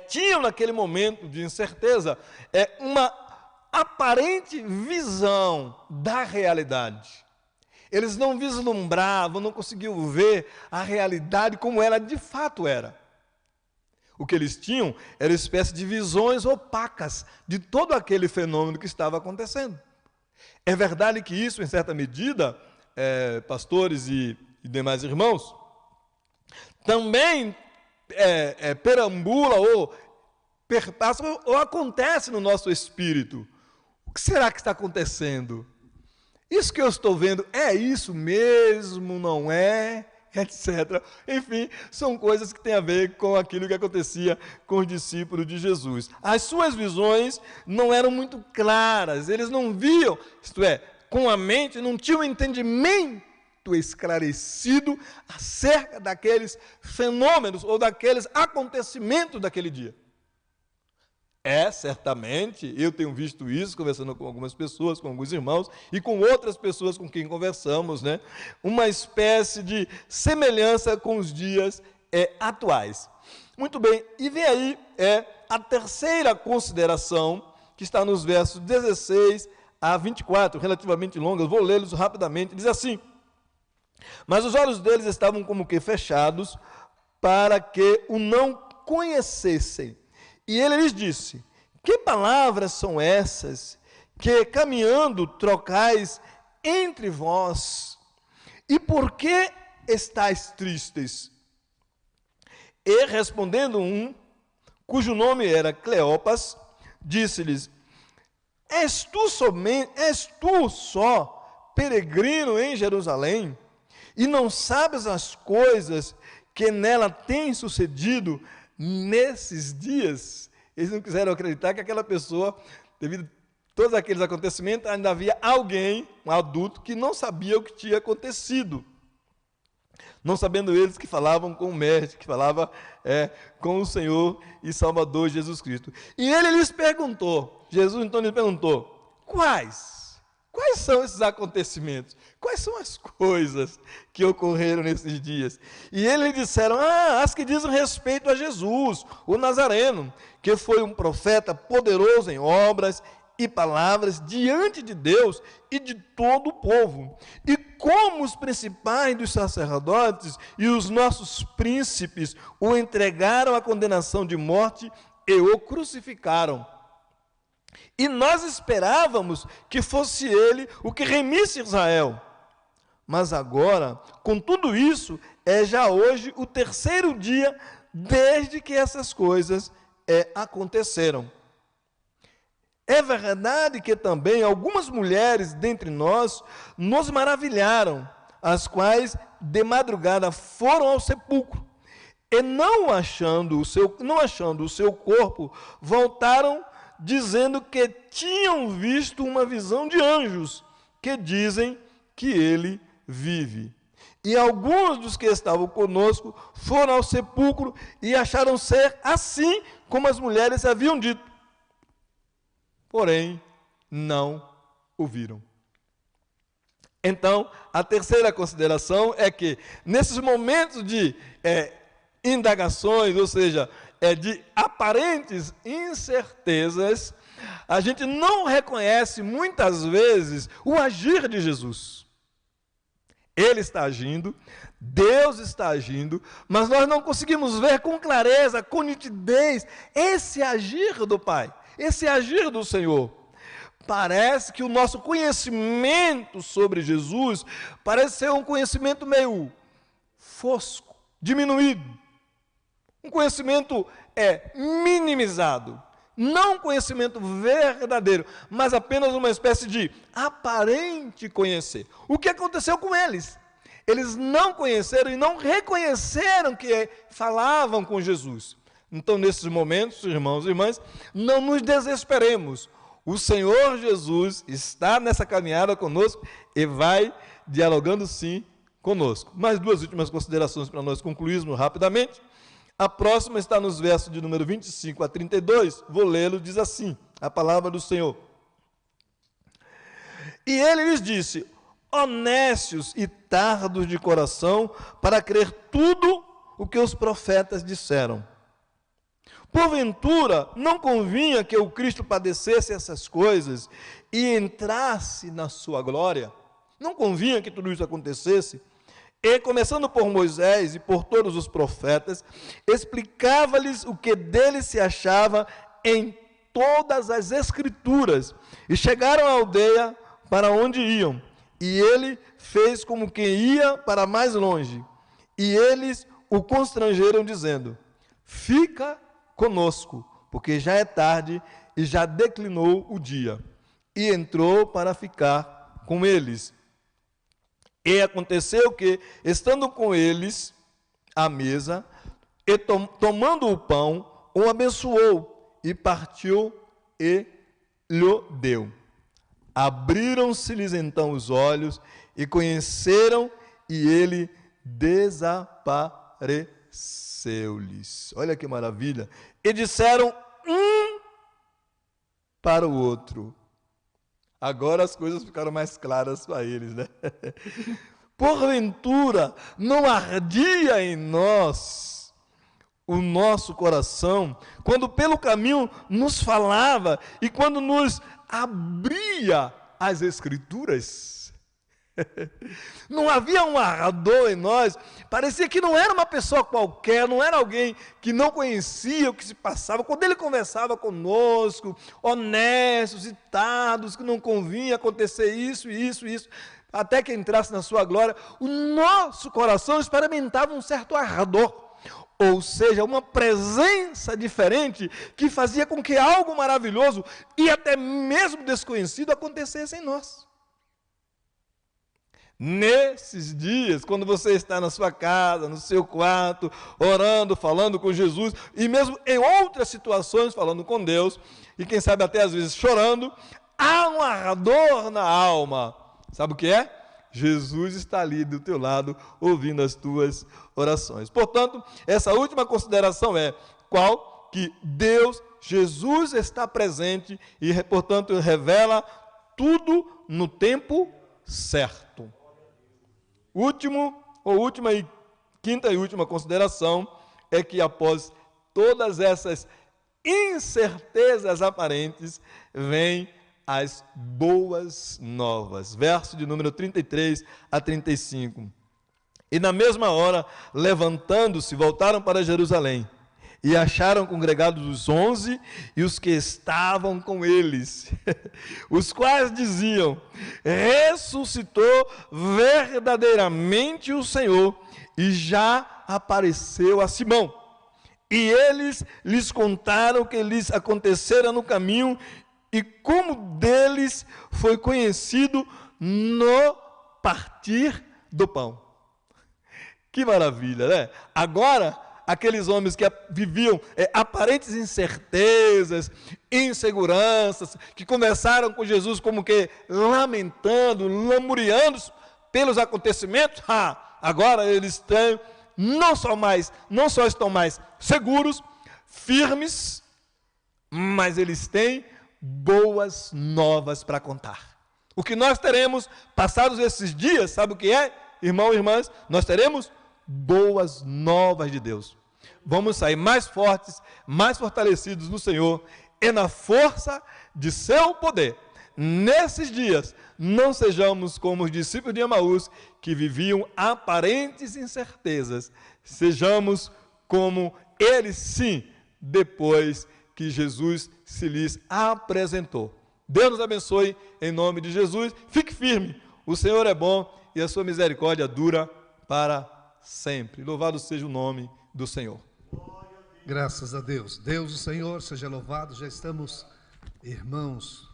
tinham naquele momento de incerteza uma aparente visão da realidade. Eles não vislumbravam, não conseguiam ver a realidade como ela de fato era. O que eles tinham era uma espécie de visões opacas de todo aquele fenômeno que estava acontecendo. É verdade que isso, em certa medida, pastores e demais irmãos, também perambula ou perpassa ou acontece no nosso espírito. O que será que está acontecendo? Isso que eu estou vendo é isso mesmo, não é? Etc. Enfim, são coisas que têm a ver com aquilo que acontecia com os discípulos de Jesus. As suas visões não eram muito claras, eles não viam, isto é, com a mente, não tinham entendimento esclarecido acerca daqueles fenômenos ou daqueles acontecimentos daquele dia. Certamente, eu tenho visto isso, conversando com algumas pessoas, com alguns irmãos, e com outras pessoas com quem conversamos, né? Uma espécie de semelhança com os dias atuais. Muito bem, e vem aí a terceira consideração, que está nos versos 16 a 24, relativamente longas, vou lê-los rapidamente, diz assim: mas os olhos deles estavam como que fechados, para que o não conhecessem. E ele lhes disse: que palavras são essas que, caminhando, trocais entre vós? E por que estáis tristes? E respondendo cujo nome era Cleopas, disse-lhes: és tu só peregrino em Jerusalém, e não sabes as coisas que nela têm sucedido nesses dias? Eles não quiseram acreditar que aquela pessoa, devido a todos aqueles acontecimentos, ainda havia alguém, um adulto, que não sabia o que tinha acontecido. Não sabendo eles que falavam com o Mestre, que falava com o Senhor e Salvador Jesus Cristo. E ele lhes perguntou, Jesus então lhes perguntou: quais são esses acontecimentos? Quais são as coisas que ocorreram nesses dias? E eles disseram: as que dizem respeito a Jesus, o Nazareno, que foi um profeta poderoso em obras e palavras diante de Deus e de todo o povo. E como os principais dos sacerdotes e os nossos príncipes o entregaram à condenação de morte e o crucificaram. E nós esperávamos que fosse ele o que remisse Israel. Mas agora, com tudo isso, já hoje o terceiro dia desde que essas coisas aconteceram. É verdade que também algumas mulheres dentre nós nos maravilharam, as quais de madrugada foram ao sepulcro e não achando o seu corpo, voltaram dizendo que tinham visto uma visão de anjos que dizem que ele vive. E alguns dos que estavam conosco foram ao sepulcro e acharam ser assim como as mulheres haviam dito. Porém, não o viram. Então, a terceira consideração é que, nesses momentos de indagações, ou seja, de aparentes incertezas, a gente não reconhece muitas vezes o agir de Jesus. Ele está agindo, Deus está agindo, mas nós não conseguimos ver com clareza, com nitidez, esse agir do Pai, esse agir do Senhor. Parece que o nosso conhecimento sobre Jesus parece ser um conhecimento meio fosco, diminuído. Um conhecimento minimizado. Não um conhecimento verdadeiro, mas apenas uma espécie de aparente conhecer. O que aconteceu com eles? Eles não conheceram e não reconheceram que falavam com Jesus. Então, nesses momentos, irmãos e irmãs, não nos desesperemos. O Senhor Jesus está nessa caminhada conosco e vai dialogando sim conosco. Mais duas últimas considerações para nós concluirmos rapidamente. A próxima está nos versos de número 25 a 32, vou lê-lo, diz assim, a palavra do Senhor. E ele lhes disse: honestos e tardos de coração, para crer tudo o que os profetas disseram. Porventura, não convinha que o Cristo padecesse essas coisas e entrasse na sua glória? Não convinha que tudo isso acontecesse? E, começando por Moisés e por todos os profetas, explicava-lhes o que dele se achava em todas as Escrituras. E chegaram à aldeia para onde iam, e ele fez como quem ia para mais longe. E eles o constrangeram, dizendo: fica conosco, porque já é tarde e já declinou o dia. E entrou para ficar com eles. E aconteceu que, estando com eles à mesa, e tomando o pão, o abençoou, e partiu e lhe deu. Abriram-se-lhes então os olhos, e conheceram, e ele desapareceu-lhes. Olha que maravilha! E disseram um para o outro. Agora as coisas ficaram mais claras para eles, né? Porventura, não ardia em nós o nosso coração, quando pelo caminho nos falava e quando nos abria as Escrituras? Não havia um ardor em nós, parecia que não era uma pessoa qualquer, não era alguém que não conhecia o que se passava. Quando ele conversava conosco, honestos e tardos, que não convinha acontecer isso, até que entrasse na sua glória, o nosso coração experimentava um certo ardor, ou seja, uma presença diferente que fazia com que algo maravilhoso e até mesmo desconhecido acontecesse em nós. Nesses dias, quando você está na sua casa, no seu quarto, orando, falando com Jesus, e mesmo em outras situações, falando com Deus, e quem sabe até às vezes chorando, há um ardor na alma. Sabe o que é? Jesus está ali do teu lado, ouvindo as tuas orações. Portanto, essa última consideração é qual? Que Deus, Jesus está presente e, portanto, revela tudo no tempo certo. Quinta e última consideração é que após todas essas incertezas aparentes, vêm as boas novas. Verso de número 33 a 35. E na mesma hora, levantando-se, voltaram para Jerusalém, e acharam congregados os 11 e os que estavam com eles, os quais diziam: ressuscitou verdadeiramente o Senhor, e já apareceu a Simão. E eles lhes contaram o que lhes acontecera no caminho, e como deles foi conhecido no partir do pão. Que maravilha, né? Agora, aqueles homens que viviam aparentes incertezas, inseguranças, que conversaram com Jesus como que lamentando, lamuriando pelos acontecimentos, agora eles têm, não só estão mais seguros, firmes, mas eles têm boas novas para contar. O que nós teremos passados esses dias, sabe o que é, irmãos e irmãs? Nós teremos boas novas de Deus. Vamos sair mais fortes, mais fortalecidos no Senhor e na força de seu poder. Nesses dias, não sejamos como os discípulos de Emaús, que viviam aparentes incertezas. Sejamos como eles, sim, depois que Jesus se lhes apresentou. Deus nos abençoe, em nome de Jesus. Fique firme, o Senhor é bom e a sua misericórdia dura para sempre. Louvado seja o nome do Senhor. Graças a Deus. Deus, o Senhor, seja louvado. Já estamos, irmãos,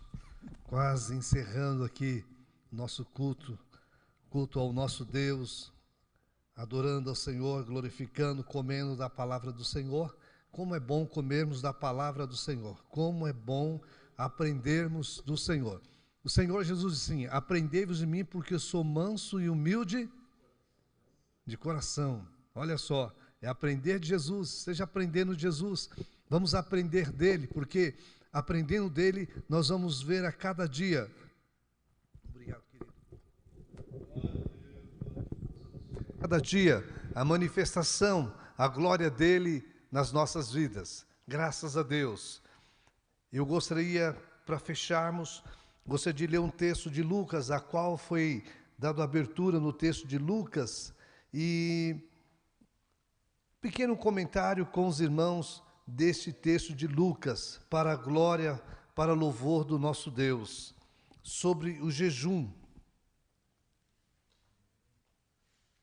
quase encerrando aqui nosso culto ao nosso Deus, adorando ao Senhor, glorificando, comendo da palavra do Senhor. Como é bom comermos da palavra do Senhor. Como é bom aprendermos do Senhor. O Senhor Jesus disse assim: aprendei-vos de mim, porque eu sou manso e humilde de coração. Olha só, é aprender de Jesus. Esteja aprendendo de Jesus. Vamos aprender dele, porque aprendendo dele, nós vamos ver a cada dia. Obrigado, querido. Cada dia, a manifestação, a glória dele nas nossas vidas. Graças a Deus. Eu gostaria, para fecharmos, gostaria de ler um texto de Lucas, a qual foi dado abertura no texto de Lucas, e pequeno comentário com os irmãos deste texto de Lucas, para a glória, para louvor do nosso Deus, sobre o jejum.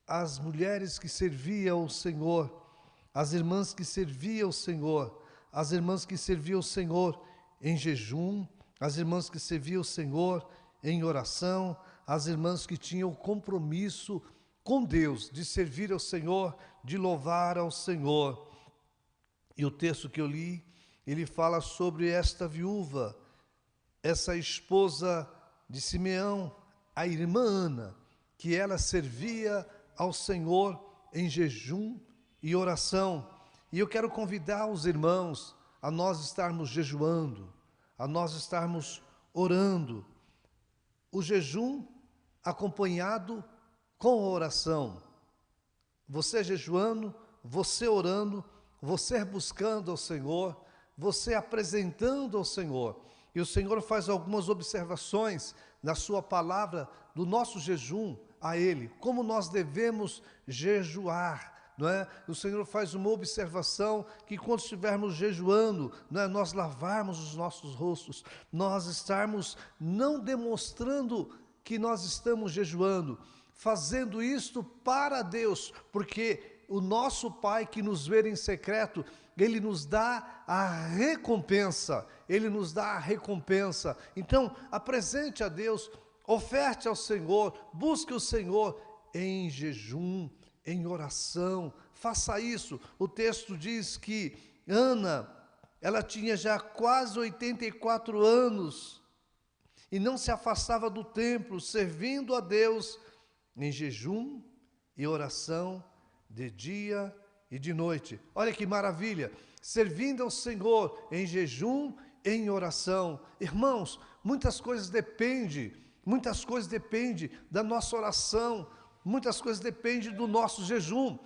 As mulheres que serviam ao Senhor, as irmãs que serviam ao Senhor, as irmãs que serviam ao Senhor em jejum, as irmãs que serviam ao Senhor em oração, as irmãs que tinham o compromisso com Deus, de servir ao Senhor, de louvar ao Senhor. E o texto que eu li, ele fala sobre esta viúva, essa esposa de Simeão, a irmã Ana, que ela servia ao Senhor em jejum e oração. E eu quero convidar os irmãos a nós estarmos jejuando, a nós estarmos orando. O jejum acompanhado com a oração. Você jejuando, você orando, você buscando ao Senhor, você apresentando ao Senhor. E o Senhor faz algumas observações na sua palavra do nosso jejum a Ele, como nós devemos jejuar, não é? O Senhor faz uma observação que quando estivermos jejuando, não é? Nós lavarmos os nossos rostos, nós estarmos não demonstrando que nós estamos jejuando, fazendo isto para Deus, porque o nosso Pai que nos vê em secreto, Ele nos dá a recompensa, Ele nos dá a recompensa. Então, apresente a Deus, oferte ao Senhor, busque o Senhor em jejum, em oração, faça isso. O texto diz que Ana, ela tinha já quase 84 anos, e não se afastava do templo, servindo a Deus em jejum e oração, de dia e de noite. Olha que maravilha, servindo ao Senhor em jejum, em oração. Irmãos, muitas coisas dependem da nossa oração, muitas coisas dependem do nosso jejum.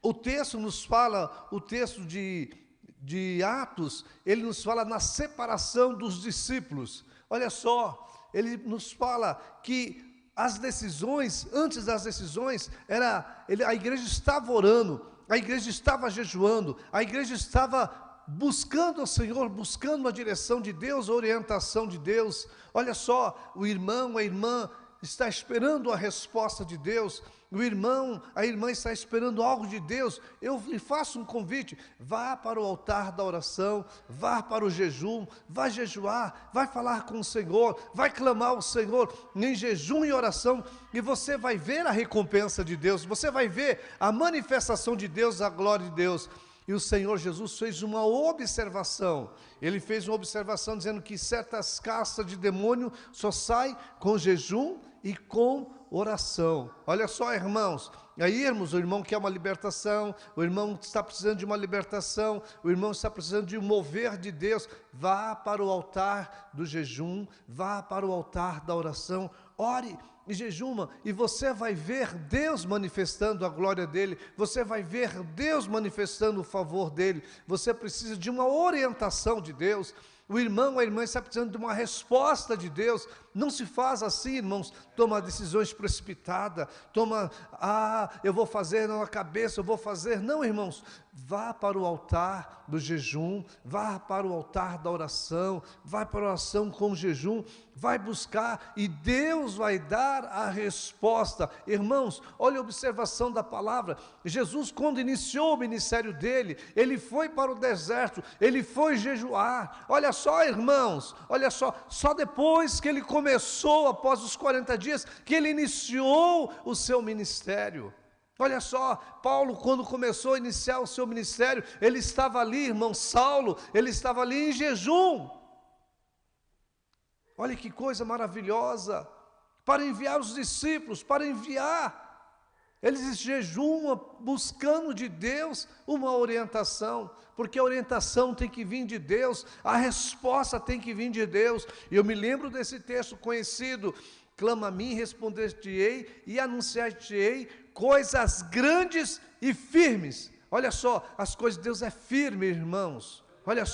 O texto nos fala, o texto de Atos, ele nos fala na separação dos discípulos. Olha só, ele nos fala que as decisões, antes das decisões, a igreja estava orando, a igreja estava jejuando, a igreja estava buscando ao Senhor, buscando a direção de Deus, a orientação de Deus. Olha só, o irmão, a irmã está esperando a resposta de Deus, o irmão, a irmã está esperando algo de Deus. Eu lhe faço um convite: vá para o altar da oração, vá para o jejum, vá jejuar, vai falar com o Senhor, vai clamar ao Senhor em jejum e oração, e você vai ver a recompensa de Deus, você vai ver a manifestação de Deus, a glória de Deus. E o Senhor Jesus fez uma observação, ele fez uma observação dizendo que certas castas de demônio só saem com jejum e com oração. Olha só, irmãos, aí, irmãos, o irmão quer uma libertação, o irmão está precisando de uma libertação, o irmão está precisando de um mover de Deus, vá para o altar do jejum, vá para o altar da oração, ore e jejuma, e você vai ver Deus manifestando a glória dele, você vai ver Deus manifestando o favor dele. Você precisa de uma orientação de Deus. O irmão, a irmã está precisando de uma resposta de Deus. Não se faz assim, irmãos, toma decisões precipitadas, eu vou fazer na cabeça, eu vou fazer. Não, irmãos, vá para o altar do jejum, vá para o altar da oração, vai para a oração com jejum, vai buscar e Deus vai dar a resposta. Irmãos, olha a observação da palavra. Jesus, quando iniciou o ministério dele, ele foi para o deserto, ele foi jejuar. Olha só, irmãos, olha só depois que ele começou, após os 40 dias, que ele iniciou o seu ministério. Olha só, Paulo, quando começou a iniciar o seu ministério, ele estava ali, irmão Saulo, ele estava ali em jejum. Olha que coisa maravilhosa, para enviar os discípulos, para enviar. Eles jejuam buscando de Deus uma orientação, porque a orientação tem que vir de Deus, a resposta tem que vir de Deus. E eu me lembro desse texto conhecido: clama a mim, responder-te-ei e anunciar-te-ei coisas grandes e firmes. Olha só, as coisas de Deus é firme, irmãos. Olha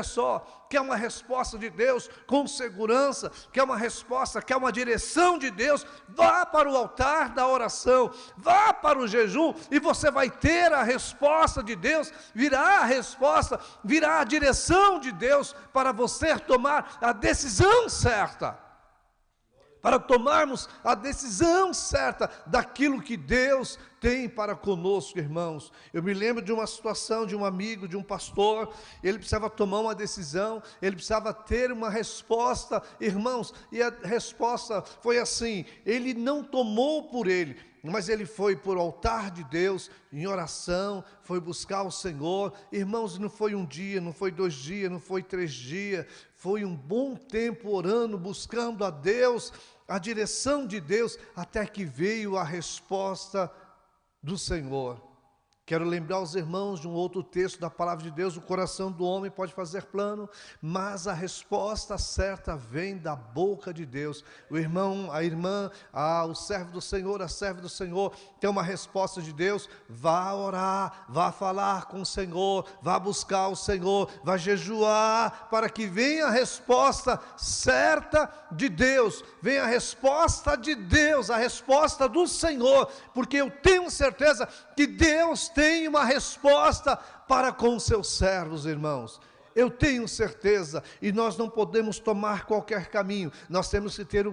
só, quer uma resposta de Deus com segurança, quer uma resposta, quer uma direção de Deus, vá para o altar da oração, vá para o jejum, e você vai ter a resposta de Deus, virá a resposta, virá a direção de Deus, para você tomar a decisão certa, para tomarmos a decisão certa daquilo que Deus tem para conosco, irmãos. Eu me lembro de uma situação de um amigo, de um pastor. Ele precisava tomar uma decisão, ele precisava ter uma resposta, irmãos, e a resposta foi assim: ele não tomou por ele, mas ele foi para o altar de Deus, em oração, foi buscar o Senhor. Irmãos, não foi um dia, não foi 2 dias, não foi 3 dias, foi um bom tempo orando, buscando a Deus, a direção de Deus, até que veio a resposta do Senhor. Quero lembrar os irmãos de um outro texto da palavra de Deus: o coração do homem pode fazer plano, mas a resposta certa vem da boca de Deus. O irmão, a irmã, o servo do Senhor, a serva do Senhor tem uma resposta de Deus: vá orar, vá falar com o Senhor, vá buscar o Senhor, vá jejuar, para que venha a resposta certa de Deus, venha a resposta de Deus, a resposta do Senhor, porque eu tenho certeza que Deus tem uma resposta para com os seus servos, irmãos. Eu tenho certeza, e nós não podemos tomar qualquer caminho, nós temos que ter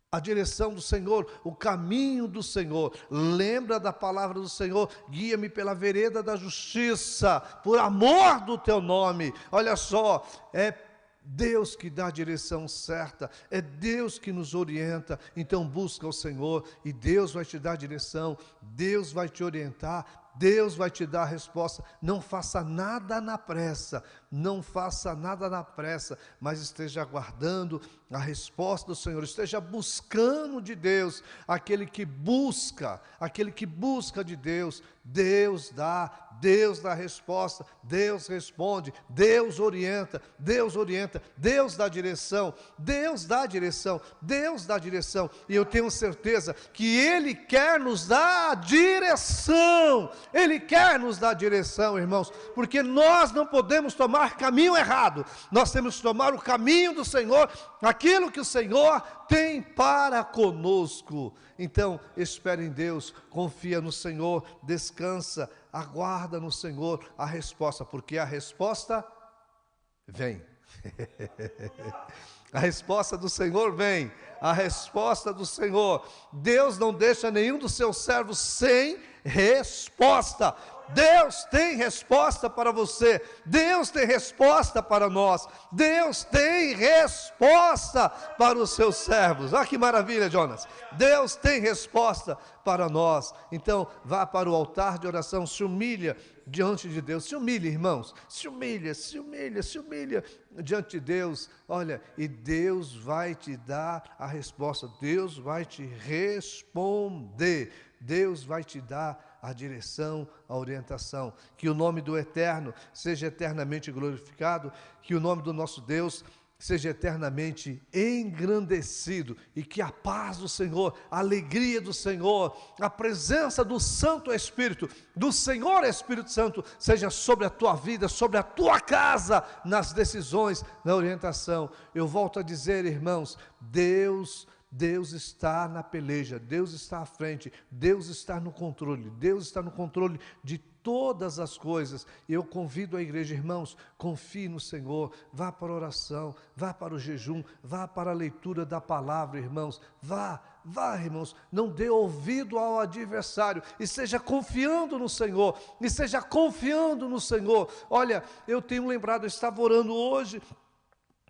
a direção do Senhor, o caminho do Senhor. Lembra da palavra do Senhor: guia-me pela vereda da justiça, por amor do teu nome. Olha só, é Deus que dá a direção certa, é Deus que nos orienta. Então busca o Senhor, e Deus vai te dar a direção, Deus vai te orientar, Deus vai te dar a resposta. Não faça nada na pressa, não faça nada na pressa, mas esteja aguardando a resposta do Senhor, esteja buscando de Deus. Aquele que busca de Deus, Deus dá a resposta, Deus responde, Deus orienta, Deus dá direção, e eu tenho certeza que Ele quer nos dar direção, Ele quer nos dar direção, irmãos, porque nós não podemos tomar caminho errado, nós temos que tomar o caminho do Senhor, aquilo que o Senhor tem para conosco. Então, espere em Deus, confia no Senhor, descansa, aguarda no Senhor a resposta, porque a resposta vem. A resposta do Senhor vem, a resposta do Senhor. Deus não deixa nenhum dos seus servos sem resposta. Deus tem resposta para você, Deus tem resposta para nós, Deus tem resposta para os seus servos. Olha que maravilha, Jonas, Deus tem resposta para nós. Então vá para o altar de oração, se humilha diante de Deus, se humilha, irmãos, se humilha diante de Deus. Olha, e Deus vai te dar a resposta, Deus vai te responder, Deus vai te dar a direção, a orientação. Que o nome do Eterno seja eternamente glorificado, que o nome do nosso Deus seja eternamente engrandecido, e que a paz do Senhor, a alegria do Senhor, a presença do Santo Espírito, do Senhor Espírito Santo, seja sobre a tua vida, sobre a tua casa, nas decisões, na orientação. Eu volto a dizer, irmãos, Deus está na peleja, Deus está à frente, Deus está no controle, Deus está no controle de todas as coisas. E eu convido a igreja, irmãos, confie no Senhor, vá para a oração, vá para o jejum, vá para a leitura da palavra, irmãos, vá, irmãos, não dê ouvido ao adversário, e seja confiando no Senhor, Olha, eu tenho lembrado, eu estava orando hoje,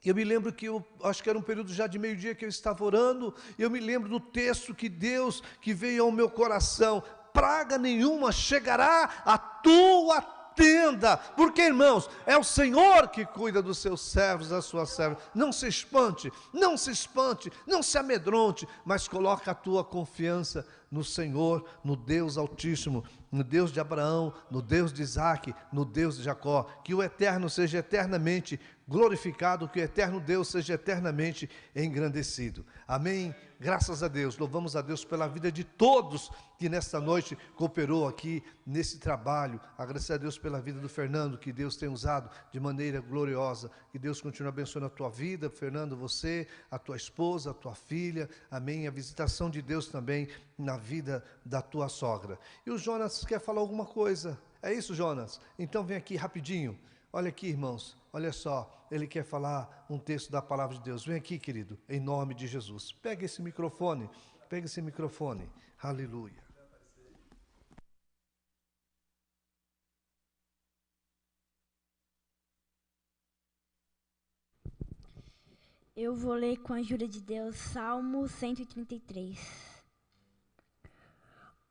eu me lembro que acho que era um período já de meio-dia que eu estava orando, e eu me lembro do texto que veio ao meu coração: praga nenhuma chegará à tua atenda, porque, irmãos, é o Senhor que cuida dos seus servos, das suas servas. Não se espante, não se espante, não se amedronte, mas coloque a tua confiança no Senhor, no Deus Altíssimo, no Deus de Abraão, no Deus de Isaque, no Deus de Jacó. Que o Eterno seja eternamente glorificado, que o eterno Deus seja eternamente engrandecido. Amém? Graças a Deus, louvamos a Deus pela vida de todos que nesta noite cooperou aqui nesse trabalho. Agradecer a Deus pela vida do Fernando, que Deus tem usado de maneira gloriosa. Que Deus continue abençoando a tua vida, Fernando, você, a tua esposa, a tua filha. Amém? A visitação de Deus também na vida da tua sogra. E o Jonas quer falar alguma coisa. É isso, Jonas? Então vem aqui rapidinho. Olha aqui, irmãos, olha só, ele quer falar um texto da palavra de Deus. Vem aqui, querido, em nome de Jesus. Pega esse microfone, aleluia. Eu vou ler com a ajuda de Deus, Salmo 133.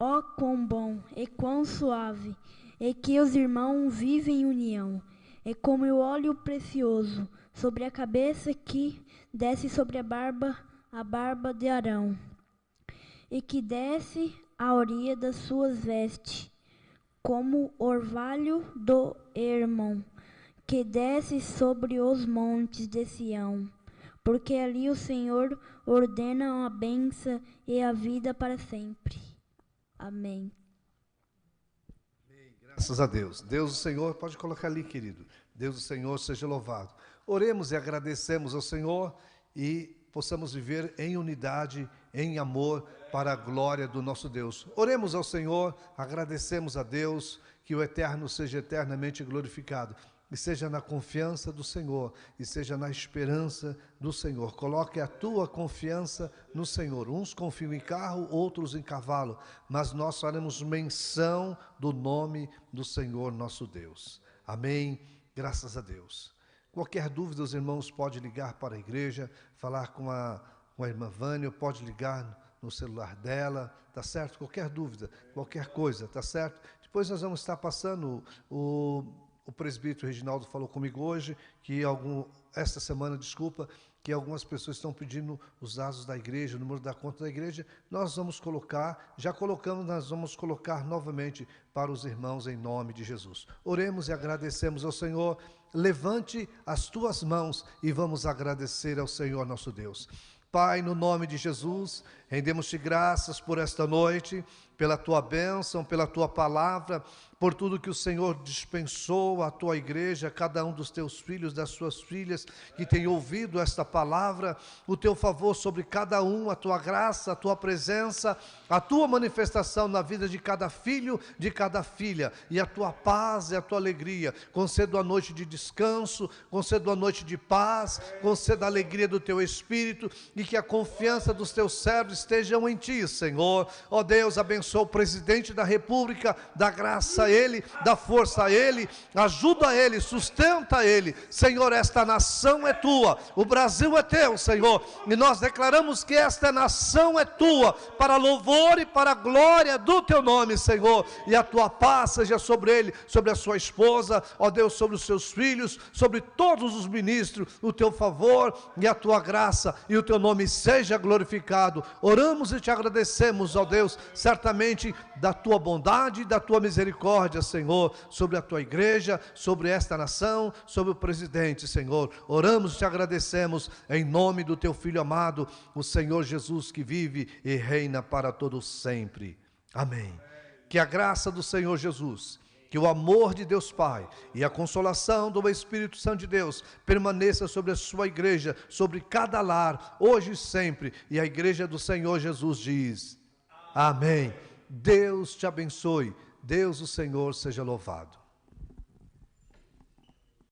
Ó, quão bom e quão suave é que os irmãos vivem em união. É como o óleo precioso sobre a cabeça que desce sobre a barba de Arão, e que desce à orelha das suas vestes, como orvalho do Hermon, que desce sobre os montes de Sião, porque ali o Senhor ordena a bênção e a vida para sempre. Amém. Graças a Deus. Deus, o Senhor, pode colocar ali, querido. Deus, o Senhor, seja louvado. Oremos e agradecemos ao Senhor e possamos viver em unidade, em amor, para a glória do nosso Deus. Oremos ao Senhor, agradecemos a Deus, que o Eterno seja eternamente glorificado. E seja na confiança do Senhor, e seja na esperança do Senhor. Coloque a tua confiança no Senhor. Uns confiam em carro, outros em cavalo, mas nós faremos menção do nome do Senhor nosso Deus. Amém? Graças a Deus. Qualquer dúvida, os irmãos podem ligar para a igreja, falar com a irmã Vânia, pode ligar no celular dela, tá certo? Qualquer dúvida, qualquer coisa, tá certo? Depois nós vamos estar passando o presbítero Reginaldo falou comigo hoje, que esta semana, que algumas pessoas estão pedindo os dados da igreja, o número da conta da igreja. Nós vamos colocar, já colocamos, nós vamos colocar novamente para os irmãos em nome de Jesus. Oremos e agradecemos ao Senhor. Levante as tuas mãos e vamos agradecer ao Senhor nosso Deus. Pai, no nome de Jesus, rendemos-te graças por esta noite, pela tua bênção, pela tua palavra, por tudo que o Senhor dispensou à tua igreja, a cada um dos teus filhos, das suas filhas, que tem ouvido esta palavra, o teu favor sobre cada um, a tua graça, a tua presença, a tua manifestação na vida de cada filho, de cada filha, e a tua paz e a tua alegria. Conceda a noite de descanso, conceda a noite de paz, conceda a alegria do teu Espírito, e que a confiança dos teus servos estejam em ti, Senhor. Ó Deus, abençoa o presidente da República, dá graça a ele, dá força a ele, ajuda ele, sustenta ele. Senhor, esta nação é tua, o Brasil é teu, Senhor, e nós declaramos que esta nação é tua, para louvor e para a glória do teu nome, Senhor, e a tua paz seja sobre ele, sobre a sua esposa, ó Deus, sobre os seus filhos, sobre todos os ministros, o teu favor e a tua graça, e o teu nome seja glorificado. Oramos e te agradecemos, ó Deus, certamente da tua bondade e da tua misericórdia, Senhor, sobre a tua igreja, sobre esta nação, sobre o presidente, Senhor. Oramos e te agradecemos em nome do teu Filho amado, o Senhor Jesus, que vive e reina para todos sempre. Amém. Que a graça do Senhor Jesus, que o amor de Deus Pai e a consolação do Espírito Santo de Deus permaneça sobre a sua igreja, sobre cada lar, hoje e sempre. E a igreja do Senhor Jesus diz: amém. Deus te abençoe. Deus, o Senhor, seja louvado.